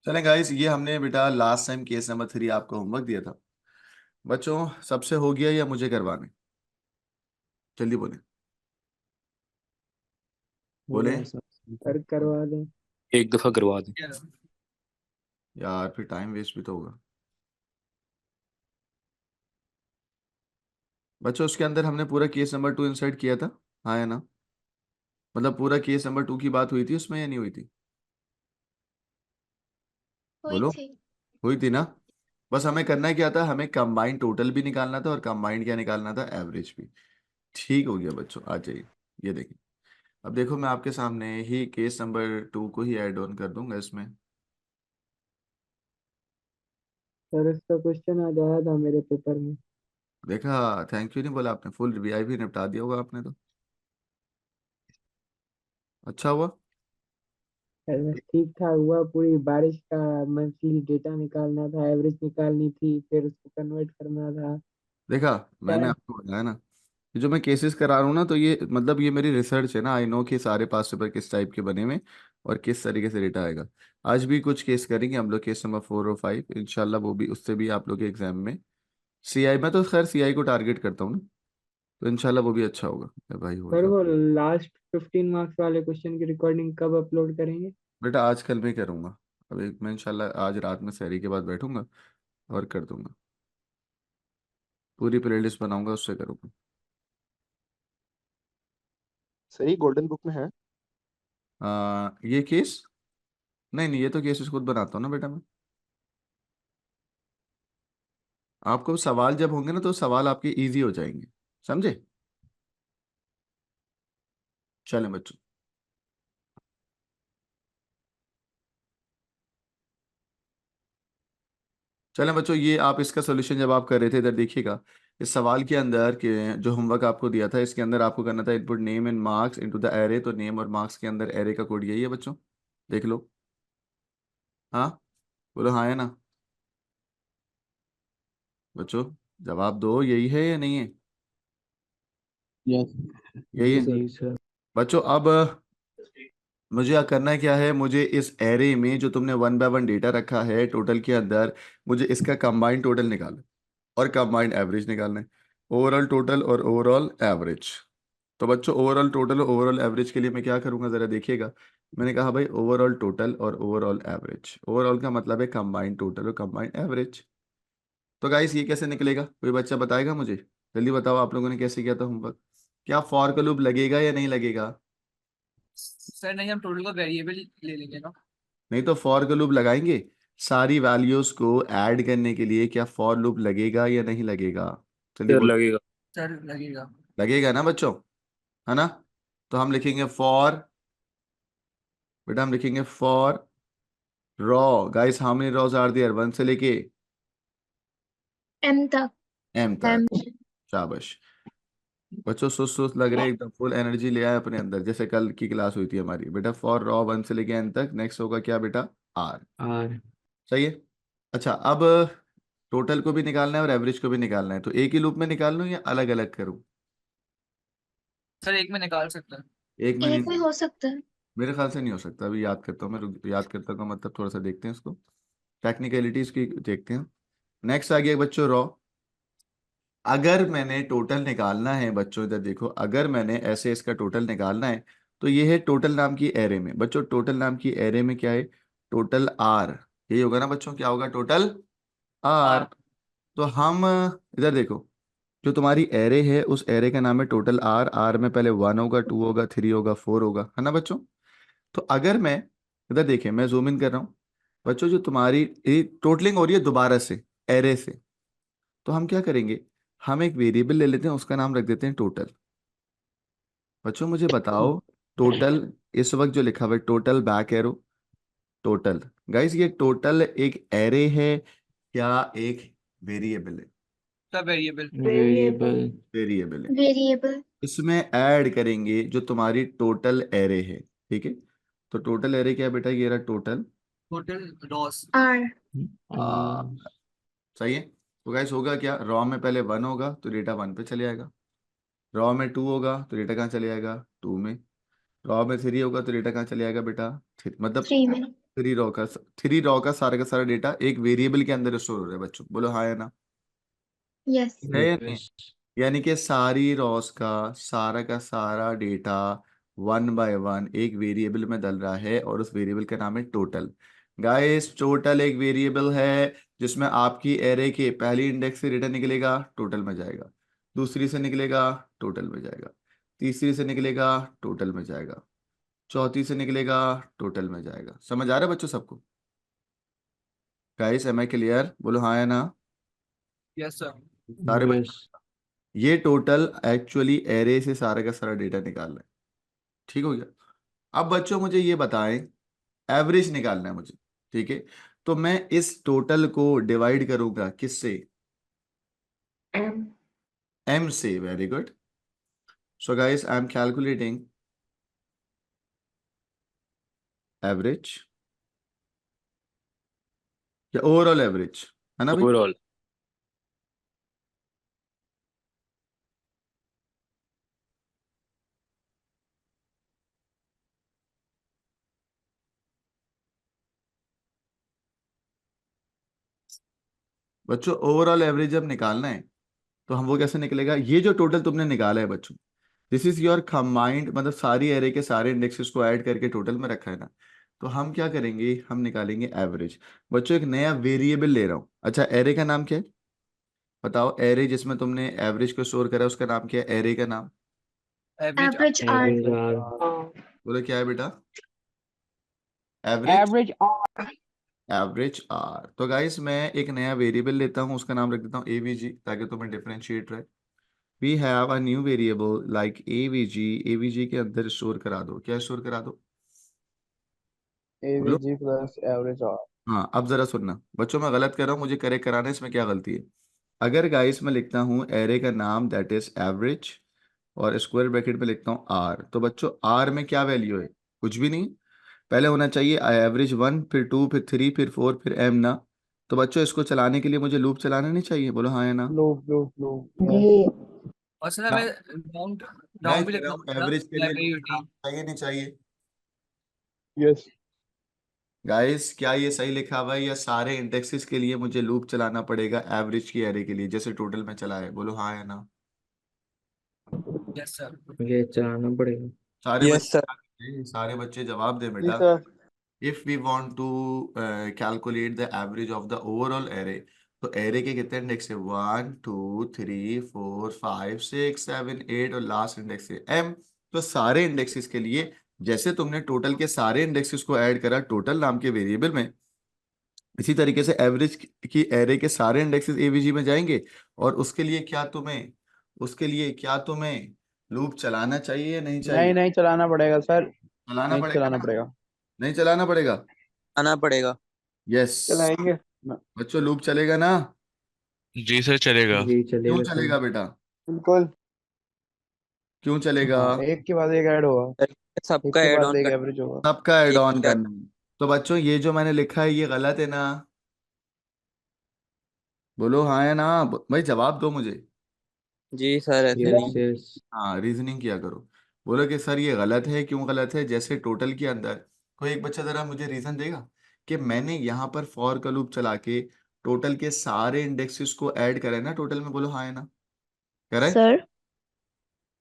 चलें गाइस, ये हमने बेटा लास्ट टाइम केस नंबर 3 आपको होमवर्क दिया था बच्चों। सबसे हो गया या मुझे करवाने? जल्दी बोले, हो बोले। गया सब। करवा दें। एक दफा करवा दें। यार फिर टाइम वेस्ट भी तो होगा बच्चों। उसके अंदर हमने पूरा केस नंबर 2 इंसर्ट किया था, हाँ या ना? मतलब पूरा केस नंबर 2 की बात हुई थी उसमें या नहीं हुई थी? हुई बोलो। थी। हुई थी ना? बस हमें करना क्या था, हमें कंबाइंड टोटल भी निकालना था और कंबाइंड क्या निकालना था, एवरेज भी। ठीक हो गया बच्चों, आ जाइए। ये देखिए, अब देखो मैं आपके सामने ही केस नंबर 2 को ही ऐड ऑन कर दूंगा इसमें। सर इसका क्वेश्चन आज आया था मेरे पेपर में। देखा, थैंक यू नहीं बोला आपने, फुल रिवाई भी निपटा दिया होगा आपने तो। अच्छा हुआ। ठीक ठाक हुआ। पूरी बारिश का मंथली डेटा निकालना था, एवरेज निकालनी थी, फिर उसको कन्वर्ट करना था। देखा, मैंने क्या? आपको बताया ना, ये जो मैं केसेस करा रहा हूँ ना, तो ये मतलब ये मेरी रिसर्च है ना। आई नो कि सारे पास पेपर किस टाइप के बने हुए और किस तरीके से डेटा आएगा। आज भी कुछ केस करेंगे हम लोग, केस नंबर 4 और 5 इंशाल्लाह। वो भी उससे भी आप लोग के एग्जाम में सीआई, मैं तो खैर सीआई को टारगेट करता हूँ ना, तो इंशाल्लाह वो भी अच्छा होगा। भाई हो सर जाओ। वो लास्ट 15 मार्क्स वाले क्वेश्चन की रिकॉर्डिंग कब अपलोड करेंगे? बेटा आज कल में करूँगा। अब एक मैं इंशाल्लाह आज रात में सहरी के बाद बैठूंगा और कर दूंगा। पूरी प्लेलिस्ट बनाऊंगा, उससे करूँगा। सही गोल्डन बुक में है। ये केस नहीं नहीं, ये तो केसेस खुद बनाता हूँ ना बेटा मैं। आपको सवाल जब होंगे ना, तो सवाल आपके इजी हो जाएंगे, समझे? चलें बच्चों। चलें बच्चों, ये आप इसका सोल्यूशन जब आप कर रहे थे, इधर देखिएगा। इस सवाल के अंदर के जो होमवर्क आपको दिया था, इसके अंदर आपको करना था input name and marks into the array. तो नेम और मार्क्स के अंदर एरे का कोड यही है बच्चों, देख लो। हाँ, बोलो हाँ है ना बच्चों? जवाब दो, यही है या नहीं है? यस। यही जी है सर। सर। बच्चों। अब मुझे करना क्या है, मुझे इस एरे में जो तुमने 1 बाय 1 डेटा रखा है टोटल के अंदर, मुझे इसका कंबाइंड टोटल निकालना है और कंबाइंड एवरेज निकालना है। ओवरऑल टोटल और ओवरऑल एवरेज। तो बच्चों ओवरऑल टोटल और ओवरऑल एवरेज के लिए मैं क्या करूंगा, जरा देखिएगा। मैंने कहा भाई ओवरऑल टोटल और ओवरऑल एवरेज। ओवरऑल का मतलब है कंबाइंड टोटल और कंबाइंड एवरेज। तो गाइस ये कैसे निकलेगा, कोई बच्चा बताएगा मुझे? जल्दी बताओ, आप लोगों ने कैसे किया था होमवर्क? क्या फॉर का लूप लगेगा या नहीं लगेगा? सर नहीं, हम टोटल को वेरिएबल ले लेंगे ना। नहीं तो फॉर का लूप लगाएंगे। सारी वैल्यूज को ऐड करने के लिए क्या फॉर लूप लगेगा या नहीं लगेगा? जल्दी सर बोल। लगेगा। सर लगेगा। लगेगा ना बच्चों, है ना? तो हम लिखेंगे फॉर, बेटा हम लिखेंगे for row. Guys how many rows are there, 1 से लेके एम तक। एम तक। एम। शाबाश बच्चों, सुस्त सुस्त लग रहे हैं एकदम, फुल एनर्जी ले आए अपने अंदर, जैसे कल की क्लास हुई थी हमारी। बेटा फॉर रॉ 1 से लेके एन तक, नेक्स्ट होगा क्या बेटा, आर। आर। सही है। अच्छा, अब टोटल को भी निकालना है और एवरेज को भी निकालना है, तो एक ही लूप में निकाल लूं या अलग अलग करूं? सर एक में निकाल सकते हैं। एक में नहीं, एक में हो सकता है। मेरे ख्याल से नहीं हो सकता। अभी याद करता हूँ मैं, याद करता हूँ मतलब थोड़ा सा देखते हैं इसको, टेक्निकलिटीज की देखते हैं। नेक्स्ट आ गया बच्चों रॉ। अगर मैंने टोटल निकालना है बच्चों, इधर देखो, अगर मैंने ऐसे इसका टोटल निकालना है, तो ये है टोटल नाम की एरे में। बच्चों टोटल नाम की एरे में क्या है, टोटल आर। यही होगा ना बच्चों, क्या होगा, टोटल आर। आठ। तो हम इधर देखो, जो तुम्हारी एरे है उस एरे का नाम है टोटल आर। आर में पहले 1 होगा, 2 होगा, 3 होगा, 4 होगा, है ना बच्चों? तो अगर मैं इधर देखें, मैं जूम इन कर रहा हूँ बच्चों, जो तुम्हारी टोटलिंग हो रही है दोबारा से एरे से, तो हम क्या करेंगे, हम एक वेरिएबल ले लेते हैं, उसका नाम रख देते हैं टोटल। बच्चों मुझे बताओ, टोटल इस वक्त जो लिखा हुआ है total back arrow total, guys ये टोटल एक एरे है या एक वेरिएबल है? Sir variable. वेरिएबल। वेरिएबल है। वेरिएबल। इसमें ऐड करेंगे जो तुम्हारी टोटल एरे है, ठीक है? तो टोटल एरे क्या है बेटा, ये रहा टोटल टोटल लॉस। आर। आ, सही है। तो गाइस होगा क्या, रॉ में पहले 1 होगा तो डेटा 1 पे चले जाएगा, रॉ में 2 होगा तो डेटा कहाँ चले जाएगा, 2 में, रॉ में 3 होगा तो डेटा कहाँ चले जाएगा बेटा, मतलब 3 में। 3 रॉ का सारा डेटा एक वेरिएबल के अंदर स्टोर हो रहा है बच्चों, बोलो हाँ या ना, यस। है या नहीं। यस। यानी कि सारी रॉस का सारा डेटा वन बाय वन एक वेरिएबल में डल रहा है और उस वेरिएबल का नाम है टोटल। गाइस टोटल एक वेरिएबल है जिसमें आपकी एरे के पहली इंडेक्स से डेटा निकलेगा, टोटल में जाएगा, दूसरी से निकलेगा, टोटल में जाएगा, तीसरी से निकलेगा, टोटल में जाएगा, चौथी से निकलेगा, टोटल में जाएगा। समझ आ रहा है बच्चों सबको? गाइस एम आई क्लियर, बोलो हाँ या ना। Yes sir. सारे यस। बच्चों, ये टोटल एक्चुअली एरे से सारा का सारा डेटा निकाल रहा है। ठीक हो गया। अब बच्चों मुझे ये बताएं, एवरेज निकालना है मुझे, ठीक है। तो मैं इस टोटल को डिवाइड करूंगा किससे, एम। एम से। Very good. So guys I am calculating average या ओवरऑल एवरेज, है ना भाई। ओवरऑल। बच्चों ओवरऑल एवरेज जब निकालना है तो हम वो कैसे निकलेगा, ये जो टोटल तुमने निकाला है बच्चों, दिस इज योर कंबाइंड, मतलब सारी एरे के सारे इंडेक्सेस को ऐड करके टोटल में रखा है ना। तो हम क्या करेंगे, हम निकालेंगे एवरेज। बच्चों एक नया वेरिएबल ले रहा हूँ। अच्छा एरे का नाम क्या है बताओ, एरे जिसमें तुमने एवरेज को स्टोर करा है उसका नाम क्या है, एरे का नाम। Average average R. Average R. बोलो क्या है बेटा, एवरेज। एवरेज। Average R. तो गाइस मैं एक नया वेरिएबल लेता हूँ, उसका नाम रख देता हूँ एवीजी, ताकि तुम्हें डिफरेंशिएट रहे। We have a new variable like AVG. AVG के अंदर स्टोर करा दो, क्या स्टोर करा दो, बोलो। AVG plus average R. हाँ अब जरा सुनना बच्चों, मैं गलत कर रहा हूँ, मुझे करेक्ट कराना है, इसमें क्या गलती है। अगर गाइस मैं लिखता हूँ एरे का नाम दैट इज एवरेज और स्क्वायर ब्रैकेट में लिखता हूँ आर, तो बच्चों आर में क्या वैल्यू है, कुछ भी नहीं। पहले होना चाहिए एवरेज 1, फिर 2, फिर 3, फिर 4, फिर एम ना। तो बच्चों इसको चलाने के लिए मुझे लूप चलाना नहीं चाहिए, बोलो हाँ या ना। लूप लूप लूप जी। यस। और सर ना, मैं डाउन मैं डाउन भी कह रहा लिखना हूँ पड़ेगा एवरेज के लिए लूप लाइब्रेरी। चलाना चाहिए नहीं चाहिए। यस। गाइस क्या ये सही लिखा हुआ है, या सारे इंडेक्सेस के लिए मुझे लूप चलाना पड़ेगा एवरेज की एरे के लिए, जैसे टोटल में चला है, बोलो हाँ या ना। Yes sir. ये चलाना पड़ेगा। सारे यस सर। बच्चे, सारे बच्चे जवाब दे जी बेटा। Sir. If we want to calculate the average of the overall array, तो एरे के कितने इंडेक्स है, 1 2 3 4 5 6 7 8 और लास्ट इंडेक्स है एम। तो सारे इंडेक्सेस के लिए जैसे तुमने टोटल के सारे इंडेक्सेस को ऐड करा टोटल नाम के वेरिएबल में, इसी तरीके से एवरेज की एरे के सारे इंडेक्सेस एवीजी में जाएंगे। और उसके लिए क्या तुम्हें लूप चलाना चाहिए या नहीं नहीं चाहिए, नहीं चलाना पड़ेगा सर। चलाना नहीं पड़ेगा चलाना ना, पड़ेगा। नहीं चलाना पड़ेगा। आना पड़ेगा। यस चलाएंगे। बच्चों लूप चलेगा ना, जी सर चलेगा। जी क्यों चलेगा सर। चलेगा बेटा, बिल्कुल। क्यों चलेगा। हाँ एक के बाद एक ऐड होगा। एक सबका के एड बाद ऑन एक कर। एवरेज होगा। सबका ऐड एक ऑन का। करना है। तो बच्चों ये जो मैंने लिखा है ये गलत है ना, बोलो हाँ या ना, भाई जवाब दो मुझे। जी सर ऐसे यस नहीं। Yes yes. हाँ रीजनिंग किया करो। बोलो कि सर ये गलत है, क्यों गलत है, जैसे टोटल के अंदर कोई एक बच्चा जरा मुझे रीजन देगा कि मैंने यहाँ पर फॉर का लूप चला के टोटल के सारे इंडेक्सेस को ऐड करा है ना टोटल में, बोलो हाँ या ना, करा है। सर।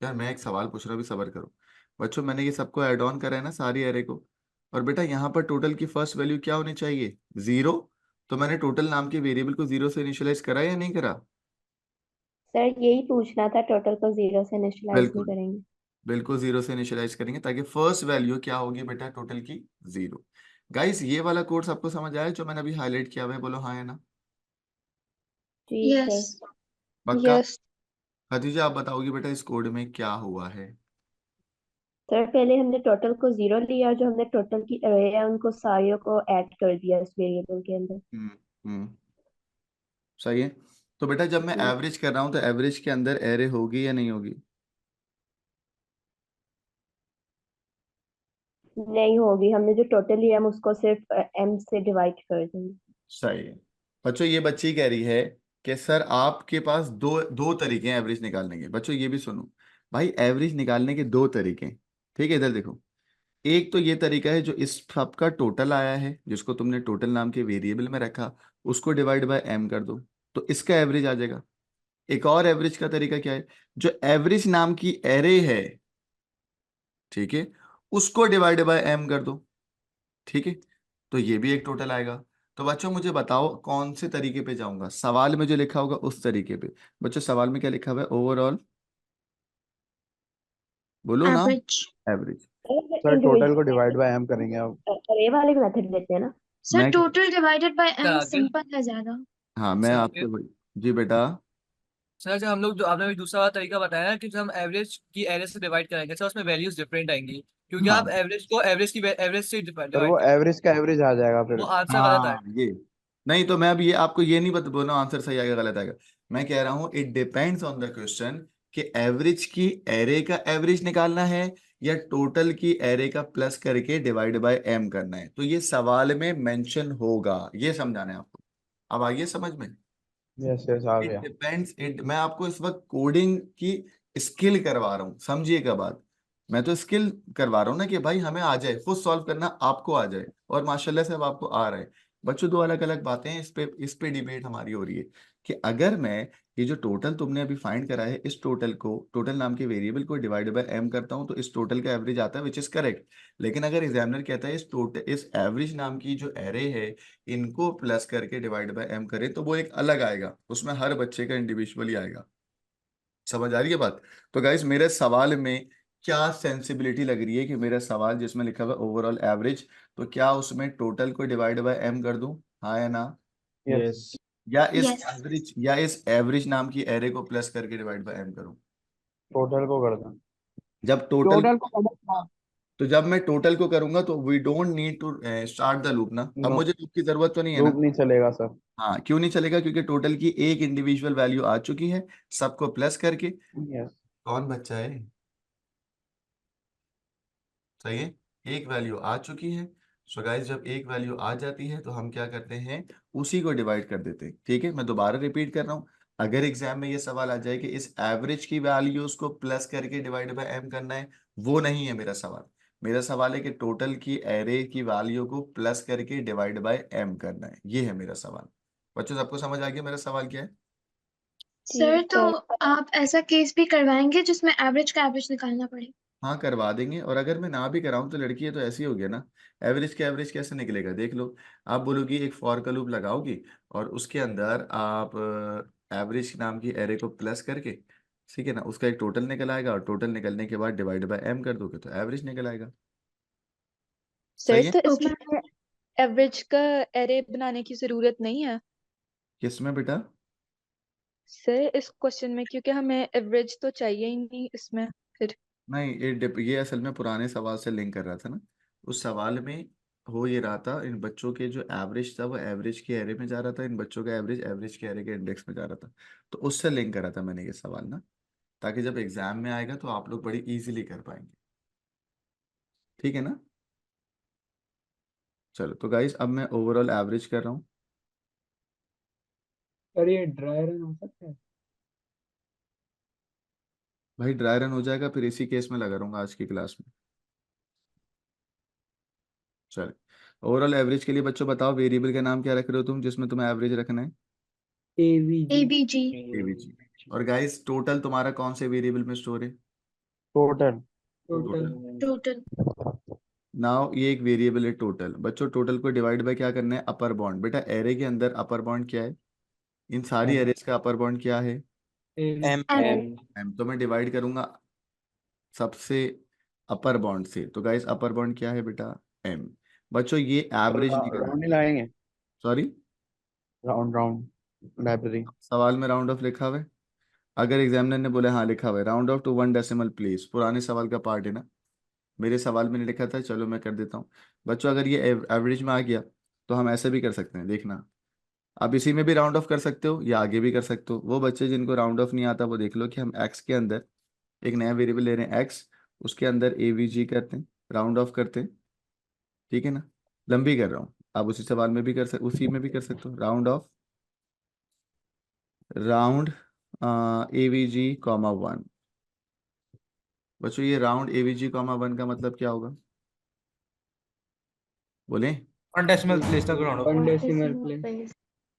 यार मैं एक सवाल पूछ रहा हूँ, भी सबर करो। बच्चों मैंने ये सबको ऐड ऑन करा है ना सारी एरे को, और बेटा यहाँ पर टोटल की फर्स्ट वैल्यू क्या होनी चाहिए, 0। तो मैंने टोटल नाम के वेरिएबल को 0 से इनिशियलाइज करा या नहीं करा। सर यही पूछना था, टोटल को 0 से इनिशियलाइज नहीं बिल्कुल, करेंगे। बिल्कुल 0 से इनिशियलाइज करेंगे ताकि फर्स्ट वैल्यू क्या होगी बेटा टोटल की, 0। गाइस ये वाला कोर्स आपको समझ आया जो मैंने अभी हाईलाइट किया हुआ है, बोलो हाँ या ना। जी यस। सर। पक्का। यस। खदीजा आप बताओगी बेटा इस कोड में क्या हुआ है। सर पहले हमने टोटल को 0 लिया, जो हमने टोटल की अरे है उनको सारियों को ऐड कर दिया इस वेरिएबल के अंदर। हम्म। हम्म। सही है। तो बेटा जब मैं जी। एवरेज कर रहा हूँ तो एवरेज के अंदर एरे होगी या नहीं होगी, नहीं होगी, हमने जो टोटल लिया हम उसको सिर्फ एम से डिवाइड कर देंगे। सही है। बच्चों ये बच्ची कह रही है कि सर आपके पास दो दो तरीके हैं एवरेज निकालने के। बच्चों ये भी सुनो, भाई एवरेज निकालने के दो तरीके हैं, ठीक है इधर देखो। एक तो ये तरीका है जो इस सब का टोटल आया है, जिसको तुमने टोटल नाम के वेरिएबल में रखा, उसको डिवाइड बाय m कर दो तो इसका एवरेज आ जाएगा। एक और एवरेज का तरीका क्या है, जो एवरेज नाम की एरे है, ठीक है, उसको डिवाइड बाय m कर दो, ठीक है, तो ये भी एक टोटल आएगा। तो बच्चों मुझे बताओ कौन से तरीके पे जाऊंगा, सवाल में जो लिखा होगा उस तरीके पे। बच्चों सवाल में क्या लिखा हुआ है, ओवरऑल, बोलो ना, एवरेज। एवरेज। सर टोटल को डिवाइड बाय m करेंगे अब। अरे वाले मेथड लेते हैं ना। सर मैं total divided by sir m आगे सिंपल है ज्यादा। हाँ मैं सर आपसे जी बेटा। सर जब हम लोग जो आपने भी दूसरा वाला तरीका बताया ना कि जब हम एवरेज की एरे से डिवाइड करेंगे सर उसमें वैल्यूज डिफरेंट आएंगी, क्योंकि आप हाँ एवरेज को एवरेज की एवरेज से सर डिवाइड वो करेंगे, एवरेज का एवरेज आ जाएगा वो फिर। आंसर गलत हाँ आएगा। ये, नहीं तो मैं अब ये आपको ये नहीं बता बोल रहा हूँ आंसर सही आएगा गलत आएगा। मैं कह रहा हूँ it depends on the question कि एवरेज की एरे का एवरेज निकालना है या टोटल की एरे का प्लस करके डिवाइड बाय m करना है, तो ये सवाल में मेंशन होगा, ये समझाना है आपको। अब आइए समझ में। यस यस आ इट गया। डिपेंड्स, इट, मैं आपको इस वक्त कोडिंग की स्किल करवा रहा हूँ, समझिएगा बात। मैं तो स्किल करवा रहा हूँ ना कि भाई हमें आ जाए, खुद सॉल्व करना आपको आ जाए, और माशाल्लाह से अब आपको आ रहा है। बच्चों दो अलग अलग बातें हैं, इस पे डिबेट हमारी हो रही है कि अगर मैं ये जो टोटल तुमने अभी फाइंड करा है, इस टोटल को, टोटल नाम के वेरिएबल को डिवाइड बाय m करता हूँ तो इस टोटल का एवरेज आता है, विच इज करेक्ट। लेकिन अगर एग्जामिनर कहता है इस एवरेज नाम की जो एरे है, इनको प्लस करके डिवाइड बाय m करें, तो वो एक अलग आएगा, उसमें हर बच्चे का इंडिविजुअली आएगा। समझ आ रही है बात। तो गाइस मेरे सवाल में क्या सेंसिबिलिटी लग रही है कि मेरा सवाल जिसमें लिखा हुआ है ओवरऑल एवरेज, तो क्या उसमें टोटल को डिवाइड बाय m कर दूं, हाँ या ना, यस यस। या इस एवरेज नाम की एरे को प्लस करके डिवाइड बाय m करूं। टोटल को कर दो। जब टोटल, टोटल को कर तो जब मैं टोटल को करूंगा तो we don't need to start the loop ना, अब नो, मुझे लूप की जरूरत तो नहीं है लूप ना। नहीं चलेगा सर। हाँ क्यों नहीं चलेगा, क्योंकि टोटल की एक इंडिविजुअल वैल्यू आ चुकी है, सबको प्लस करके। यस कौन बच्चा है, सही है, एक वैल्यू आ चुकी है। सो गाइस जब एक वैल्यू आ जाती है तो हम क्या करते हैं, उसी को डिवाइड कर देते हैं, ठीक है। मैं दोबारा रिपीट कर रहा हूँ, अगर एग्जाम में ये सवाल आ जाए कि इस एवरेज की वैल्यूज को प्लस करके डिवाइड बाय m करना है, वो नहीं है मेरा सवाल। मेरा सवाल है कि टोटल की एरे की वैल्यू को प्लस करके डिवाइड बाय m करना है, ये है मेरा सवाल। बच्चों सबको समझ आ गया मेरा सवाल क्या है। सर ठीक तो है। आप ऐसा केस भी करवाएंगे जिसमें एवरेज का एवरेज निकालना पड़े। हाँ करवा देंगे, और अगर मैं ना भी कराऊं तो लड़की है तो ऐसी हो गया ना, एवरेज का एवरेज कैसे निकलेगा देख लो। आप बोलोगी एक फॉर का लूप लगाओगी और उसके अंदर आप एवरेज नाम की एरे को प्लस करके, ठीक है ना, उसका एक टोटल निकल आएगा, और टोटल निकलने के बाद डिवाइड बाय m कर दोगे तो एवरेज निकल आएगा। सर सही है। तो ओके। इसमें एवरेज का एरे बनाने की जरूरत नहीं है किसमें बेटा, सर इस क्वेश्चन में, क्योंकि हमें एवरेज तो चाहिए ही नहीं इसमें फिर। नहीं ये असल में पुराने सवाल से लिंक कर रहा था ना। उस सवाल में हो ये रहा था, इन बच्चों के जो एवरेज था वो एवरेज के एरे में जा रहा था, इन बच्चों का एवरेज एवरेज के एरे के इंडेक्स में जा रहा था, तो उससे लिंक करा था मैंने ये सवाल ना, ताकि जब एग्जाम में आएगा तो आप लोग बड़ी इजीली कर पाएंगे, ठीक है ना। चलो तो गाइस अब मैं ओवरऑल एवरेज कर रहा हूँ। और ये ड्राई रन हो सकता है। भाई ड्राई रन हो जाएगा, फिर इसी केस में लगा रहूंगा आज की क्लास में। चलो ओवरऑल एवरेज के लिए बच्चों बताओ वेरिएबल का नाम क्या रख रहे हो तुम, जिसमें तुम्हें एवरेज रखना है, एवीजी। एबीजी। एवीजी। और गाइस टोटल तुम्हारा कौन से वेरिएबल में स्टोर है, total. Total. Total. Total. Now ये एक वेरिएबल है टोटल, बच्चों टोटल को डिवाइड बाय क्या करना है, अपर बाउंड। बेटा एरे के अंदर अपर बाउंड क्या है, इन सारी एम। एरेज का अपर बाउंड क्या है, एम। एम। एम। m, तो मैं डिवाइड करूंगा सबसे अपर बाउंड से, तो गाइस अपर बाउंड क्या है बेटा, m। बच्चों ये एवरेज निकला, राउंड नहीं लगाएंगे। Sorry, round round library. सवाल में राउंड ऑफ लिखा हुआ है, अगर एग्जामिनर ने बोला हाँ लिखा हुआ है round off to 1 decimal place, पुराने सवाल का पार्ट है ना, मेरे सवाल में नहीं लिखा था, चलो मैं कर देता हूँ। बच्चों अगर ये एवरेज में आ गया तो हम ऐसे भी कर सकते हैं, देखना आप इसी में भी राउंड ऑफ कर सकते हो या आगे भी कर सकते हो। वो बच्चे जिनको राउंड ऑफ नहीं आता वो देख लो कि हम x के अंदर एक नया वेरिएबल ले रहे हैं x, उसके अंदर avg करते हैं, राउंड ऑफ करते हैं, ठीक है ना। लंबी कर रहा हूँ, आप उसी सवाल में भी उसी में भी कर सकते हो, राउंड ऑफ, राउंड avg, 1। बच्चों ये राउंड avg, 1 का मतलब क्या होगा, बोले। 1 डेसिमल प्लेस तक round off. 1 decimal decimal place. place.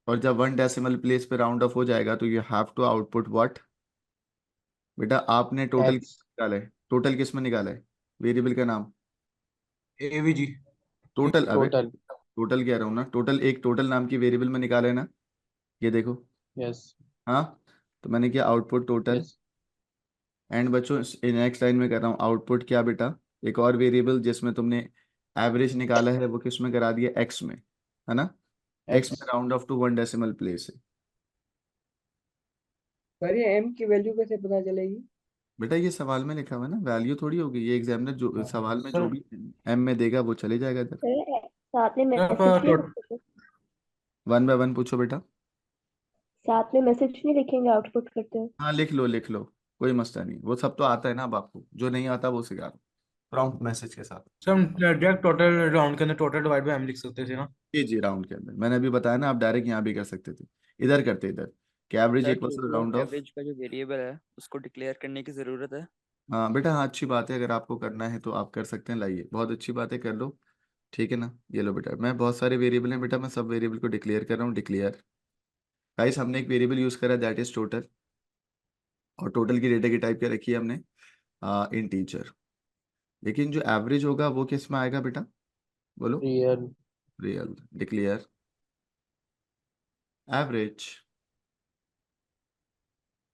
और जब 1 डेसिमल प्लेस पे राउंड ऑफ हो जाएगा तो you have to output what. बेटा आपने टोटल एक्स। निकाला है, टोटल किस में निकाला है, वेरिएबल का नाम। एवीजी। टोटल, अबे टोटल। टोटल कह रहा हूँ ना, टोटल एक टोटल नाम की वेरिएबल में निकाला है ना, ये देखो। यस। हाँ, तो मैंने किया आउटपुट टोटल। यस। एंड बच्चों नेक्स्ट लाइन में कर रहा हूँ आउटपुट क्या बेटा, एक और वेरिएबल जिसमें तुमने एवरेज निकाला है वो किस में करा दिया, एक्स में, है ना। एक्स में X. Round off to 1 decimal place है। सर ये m की वैल्यू कैसे पता चलेगी? बेटा ये सवाल में लिखा हुआ है ना, वैल्यू थोड़ी होगी, ये एग्जामिनर जो सवाल में जो सर भी एम में देगा वो चले जाएगा इधर। सर साथ में सर मैसेज आपका नहीं लिखेंगे? 1 बाय 1 पूछो बेटा। साथ में मैसेज नहीं लिखेंगे आउटपुट करते हुए? हाँ लिख लो लिख लो, कोई मसला नहीं, वो सब तो आता है ना अब आपको, जो नहीं आता वो सिखा दो प्रॉम्प्ट मैसेज के साथ। सर हम डायरेक्ट टोटल राउंड के अंदर टोटल डिवाइड बाय एम लिख सकते थे ना। जी राउंड के अंदर मैंने अभी बताया ना, आप डायरेक्ट यहाँ भी कर सकते थे, इधर करते इधर कि average sir equals to round off. Average का जो वेरिएबल है उसको डिक्लेयर करने की जरूरत है। हाँ बेटा हाँ, अच्छी बात है, अगर आपको करना है तो आप कर सकते हैं, लाइए बहुत अच्छी बात है, कर लो। ठीक है ना, ये लो बेटा, मैं बहुत सारे वेरिएबल हैं बेटा, मैं सब वेरिएबल को डिक्लेयर कर रहा हूँ, डिक्लेयर। गाइस हमने एक वेरिएबल यूज करा दैट इज टोटल, और टोटल की डेटा की टाइप क्या रखी है हमने, इंटीजर। लेकिन जो एवरेज होगा वो किस में आएगा बेटा, बोलो। Real. Real, declare average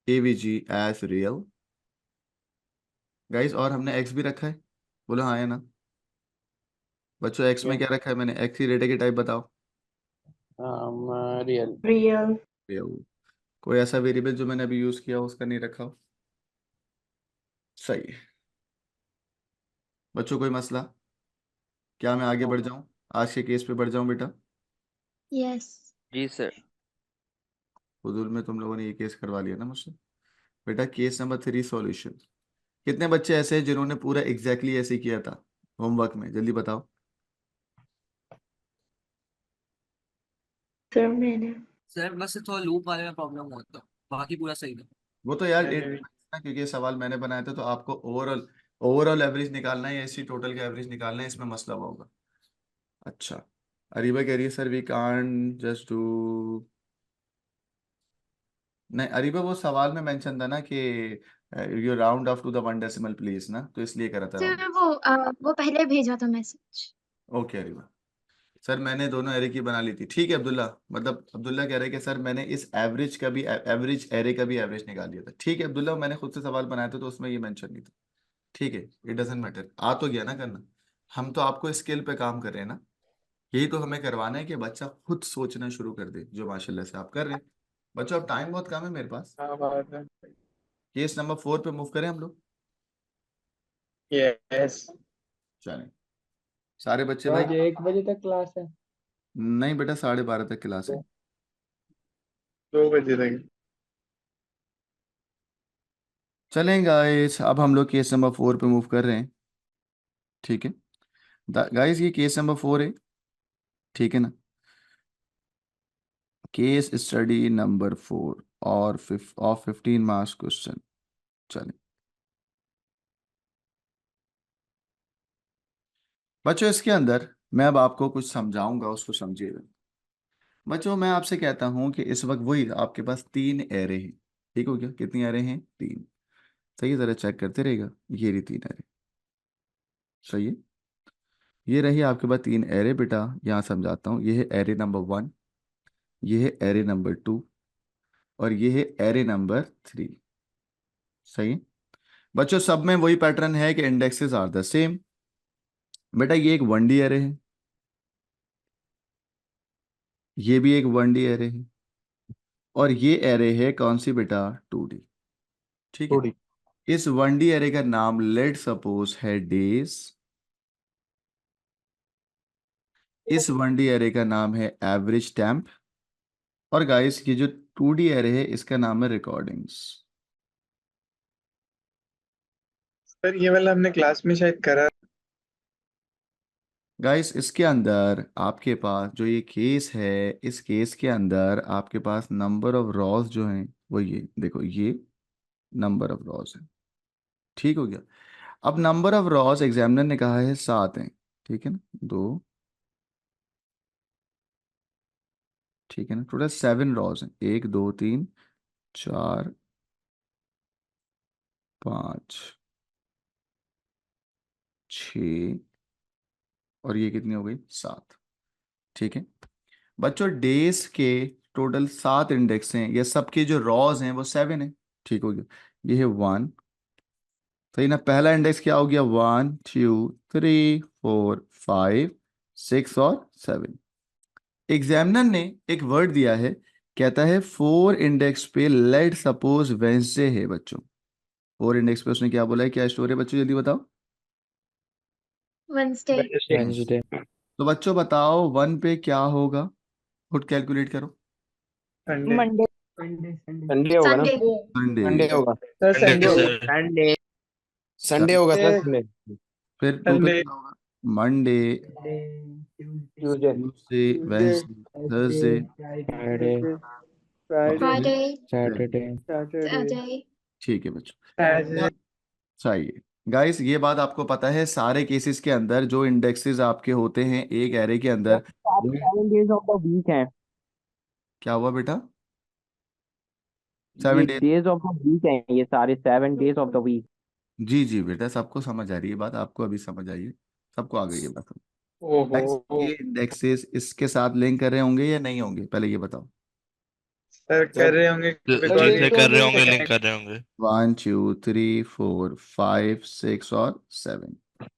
AVG as real. Guys और हमने एक्स भी रखा है, बोलो हाँ है ना। बच्चों एक्स में या क्या रखा है मैंने, एक्स की डेटा की टाइप बताओ। रियल। Real. रियल। कोई ऐसा वेरिएबल जो मैंने अभी यूज किया हो उसका नहीं रखा हो, सही है। बच्चों कोई मसला, क्या मैं आगे बढ़ जाऊं, आज के केस पे बढ़ जाऊं बेटा। Yes. जी सर। हुजूर में तुम लोगों ने ये केस करवा लिया ना मुझसे। बेटा केस नंबर 3 सॉल्यूशन। कितने बच्चे ऐसे हैं जिन्होंने पूरा एग्जैक्टली ऐसे ही किया था होमवर्क में, जल्दी बताओ। सर मैंने सर बस थोड़ा लूप वाले में प्रॉब्लम हुआ था, बाकी पूरा सही था। वो तो यार मैंने भी। क्योंकि ये सवाल मैंने बनाया था तो आपको ओवरऑल ओवरऑल एवरेज निकालना है या इसी टोटल का एवरेज निकालना है, इसमें मसला हुआ होगा। अच्छा, अरीबा कह रही है sir we can't just do, नहीं अरीबा वो सवाल में मेंशन था ना कि you round off to the 1 decimal place ना, तो इसलिए करा था राउंड। सर वो पहले भेजा था मैसेज। ओके अरीबा, सर मैंने दोनों एरे की बना ली थी, ठीक है अब्दुल्ला, मतलब अब्दुल्ला कह रहे हैं कि सर मैंने इस एवरेज का भी एवरेज एरे का भी एवरेज निकाल लिया था, ठीक है अब्दुल्ला, मैंने खुद से सवाल बनाया था तो उसमें ये मेंशन नहीं था। ठीक है, इट डजेंट मैटर, आ तो गया ना करना। हम तो आपको स्किल पे काम कर रहे हैं ना, यही तो हमें करवाना है कि बच्चा खुद सोचना शुरू कर दे, जो माशाल्लाह से आप कर रहे हैं। बच्चों अब टाइम बहुत कम है मेरे पास, हाँ बात है। केस नंबर 4 पे मूव करें हम लोग। यस। चलें सारे बच्चे तो भाई। आज 1 बजे तक क्लास है? नहीं बेटा 12:30 तक क्लास है। 2 बजे तक। चलें गाइस, अब हम लोग केस नंबर 4 पे मूव कर रहे हैं, ठीक है गाइस, ये केस नंबर 4 है, ठीक है ना। केस स्टडी नंबर 4 और 15 मार्क्स क्वेश्चन। चलें बच्चों, इसके अंदर मैं अब आपको कुछ समझाऊंगा, उसको समझिएगा। बच्चों मैं आपसे कहता हूं कि इस वक्त वही आपके पास 3 एरे हैं, ठीक हो गया, कितनी एरे हैं, 3। सही है, जरा चेक करते रहेगा, ये रही 3 एरे, सही है। ये रही आपके पास 3 एरे बेटा, यहाँ समझाता हूँ, ये है एरे नंबर 1, ये है एरे नंबर 2, और ये है एरे नंबर 3, सही है। बच्चों सब में वही पैटर्न है कि इंडेक्सेस आर द सेम। बेटा ये एक 1D एरे है, ये भी एक 1D एरे है, और ये एरे है कौन सी बेटा, 2D, ठीक है। थोड़ी। इस 1D एरे का नाम लेट सपोज है डेज, इस 1D एरे का नाम है एवरेज टेम्प, और गाइस ये जो 2D एरे है इसका नाम है रिकॉर्डिंग्स। सर ये वाला हमने क्लास में शायद करा। गाइस इसके अंदर आपके पास जो ये केस है, इस केस के अंदर आपके पास नंबर ऑफ रॉज जो हैं वो ये देखो, ये नंबर ऑफ रॉज है, ठीक हो गया। अब नंबर ऑफ रॉज एग्जामिनर ने कहा है 7 हैं, ठीक है ना, 2 ठीक है ना। टोटल 7 रॉज हैं, 1 2 3 4 5 6 और ये कितनी हो गई 7। ठीक है बच्चों, डेज के टोटल 7 इंडेक्स हैं, ये सबके जो रॉज हैं वो 7 है। ठीक हो गया, ये है 1। तो ये ना पहला इंडेक्स क्या हो गया, 1 2 3 4 5 6 और 7। एग्जामिनर ने एक वर्ड दिया है, कहता है 4 इंडेक्स पे लेट सपोज वेंसडे है बच्चों। 4 इंडेक्स पे उसने क्या बोला है, क्या स्टोरी है बच्चों, जल्दी बताओ। वेंसडे। वेडनेसडे। तो बच्चों बताओ 1 पे क्या होगा, खुद कैलकुलेट करो। Sunday. Monday. Sunday Sunday Sunday होगा ना, संडे। संडे। संडे होगा, सर संडे संडे होगा। सर। संडे संडे होगा सर, संडे फिर 2 पे संडे। क्या होगा, Monday, Tuesday Tuesday, Wednesday, Thursday, Friday Friday. Friday. Saturday Saturday. ठीक है बच्चों, सैटरडे। सही है। गाइस ये बात आपको पता है, सारे केसेस के अंदर जो इंडेक्सेस आपके होते हैं एक एरे के अंदर, सारे वो 7 डेज ऑफ द वीक हैं। क्या हुआ बेटा, ये 7 days. Days of the week हैं, ये सारे 7 डेज ऑफ द वीक। जी जी बेटा, सबको समझ आ रही है बात, आपको अभी समझ आई है, सबको आ गई है बात। गाइस ओहो। ये इंडेक्सेस इसके साथ लिंक कर रहे होंगे या नहीं होंगे, पहले ये बताओ। सर कर रहे होंगे सर बिकॉज ये जैसे तो कर रहे हमें होंगे, लिंक कर रहे होंगे। 1 2 3 4 5 6 और 7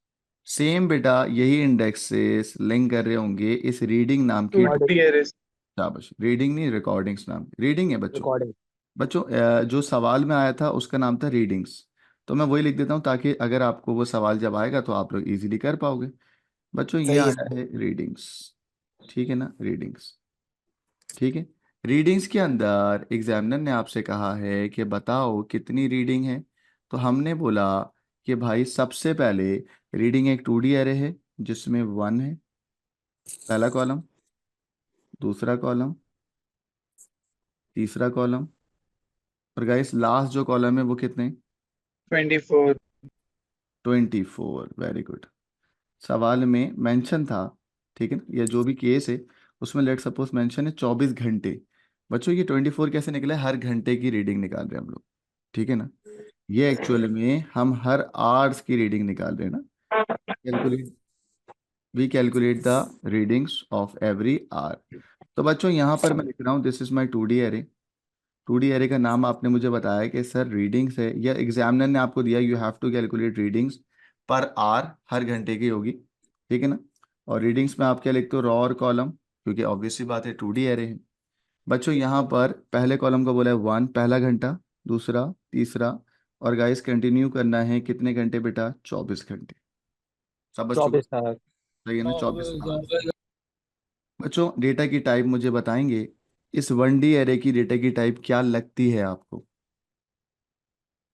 सेम बेटा, यही इंडेक्सेस लिंक कर रहे होंगे इस रीडिंग नाम की। रिकॉर्डिंग। शाबाश, रीडिंग नहीं रिकॉर्डिंग्स, नाम रीडिंग है बच्चों। रिकॉर्डिंग। बच्चों जो सवाल में आया था उसका नाम था रीडिंग्स, तो मैं वही लिख देता हूँ ताकि अगर आपको वो सवाल जब आएगा तो आप लोग इजीली कर पाओगे। बच्चों ये सही है आया है रीडिंग्स, ठीक है ना, रीडिंग्स। ठीक है, रीडिंग्स के अंदर एग्जामिनर ने आपसे कहा है कि बताओ कितनी रीडिंग है। तो हमने बोला कि भाई सबसे पहले रीडिंग एक 2D एरे है जिसमें 1 है, पहला कॉलम, दूसरा कॉलम, तीसरा कॉलम, और गाइस लास्ट जो कॉलम है वो कितने, 24। 24। Very good. सवाल में मेंशन था, ठीक है ना, या जो भी केस है उसमें लेट सपोज मेंशन है 24 घंटे। बच्चों ये 24 कैसे निकला है, हर घंटे की रीडिंग निकाल रहे हैं हम लोग, ठीक है ना। ये एक्चुअल में हम हर आवर्स की रीडिंग निकाल रहे हैं ना। Calculate, we calculate the readings of every hour. तो बच्चों यहाँ पर मैं लिख रहा हूँ this is my 2D array. 2D array का नाम आपने मुझे बताया कि सर रीडिंग्स है, या एग्जामिनर ने आपको दिया you have to calculate readings per hour, हर घंटे की होगी, ठीक है ना। और रीडिंग्स में आप क्या लिखते हो, रॉ और कॉलम, क्योंकि ऑब्वियस सी बात है 2D एरे है। बच्चों यहाँ पर पहले कॉलम को बोला है 1 पहला घंटा, दूसरा, तीसरा, और गाइस कंटिन्यू करना है कितने घंटे बेटा, 24 घंटे। सब बच्चों को 24 था। सही है ना, 24 आवर्स। बच्चों डेटा की टाइप मुझे बताएंगे, इस 1D एरे की डेटा की टाइप क्या लगती है आपको।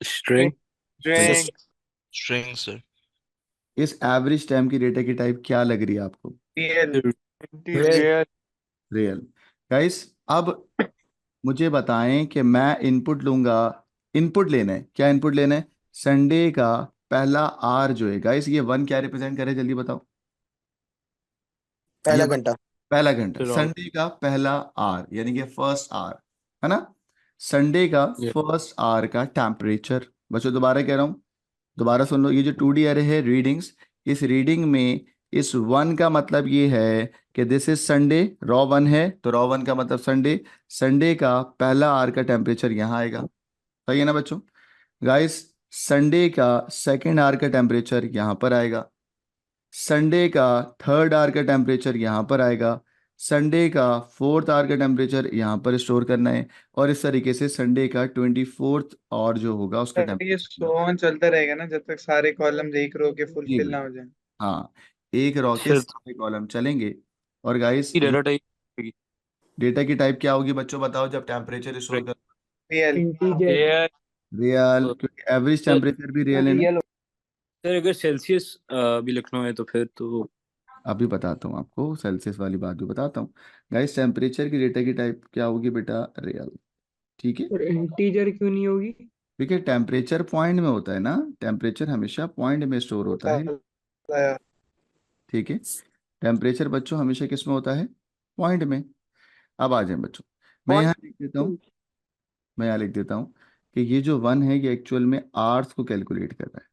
स्ट्रिंग। स्ट्रिंग। String sir. इस एवरेज टाइम की डेटा की टाइप क्या लग रही है आपको, रियल। रियल। रियल। गाइस अब मुझे बताएं कि मैं इनपुट लूंगा, इनपुट लेना है, क्या इनपुट लेना है, संडे का पहला आर जो है गाइस, ये 1 क्या रिप्रेजेंट करे जल्दी बताओ। ये पहला 1 घंटा। पहला घंटा, फिर संडे का पहला आर यानी कि फर्स्ट आर, है ना। संडे का ये फर्स्ट आर का टेम्परेचर। बच्चों दोबारा कह रहा हूँ, दोबारा सुन लो, ये जो 2D एरे है रीडिंग्स, इस रीडिंग में इस 1 का मतलब ये है कि दिस इज संडे, रॉ 1 है तो रॉ 1 का मतलब संडे, संडे का पहला आर का टेम्परेचर यहाँ आएगा, सही है ना बच्चों। गाइस संडे का सेकेंड आर का टेम्परेचर यहाँ पर आएगा, संडे का थर्ड आर का टेम्परेचर यहाँ पर आएगा, संडे का फोर्थ आर का टेम्परेचर यहाँ पर स्टोर करना है, और इस तरीके से संडे का 24th और जो होगा उसका सर ये टेम्परेचर। सो ऑन चलता रहेगा ना जब तक सारे कॉलम एक रो के जी फुलफिल ना बेटा, हो जाए। हाँ, एक रॉ के सर सारे कॉलम चलेंगे। और गाइस ये डेटा टाइप डेटा की टाइप क्या होगी बच्चों बताओ, जब टेम्परेचर स्टोर कर, रियल। इंटीजर। ये रियल, क्योंकि एवरेज सर टेम्परेचर भी रियल है ना। रियल। सर अगर सेल्सियस भी लिखना है तो फिर तो अभी बताता हूँ आपको, सेल्सियस वाली बात भी बताता हूँ। गाइस टेम्परेचर की डेटा की टाइप क्या होगी बेटा, रियल, ठीक है। और इंटीजर क्यों नहीं होगी? क्योंकि टेम्परेचर पॉइंट में होता है ना, टेम्परेचर हमेशा पॉइंट में स्टोर होता है, यार। ठीक है। टेम्परेचर बच्चों हमेशा किस में होता है, पॉइंट में। अब आ जाए बच्चों, मैं यहाँ लिख देता हूँ, मैं यहाँ लिख देता हूँ कि ये जो 1 है ये एक्चुअल में आवर्स को कैलकुलेट कर रहा है।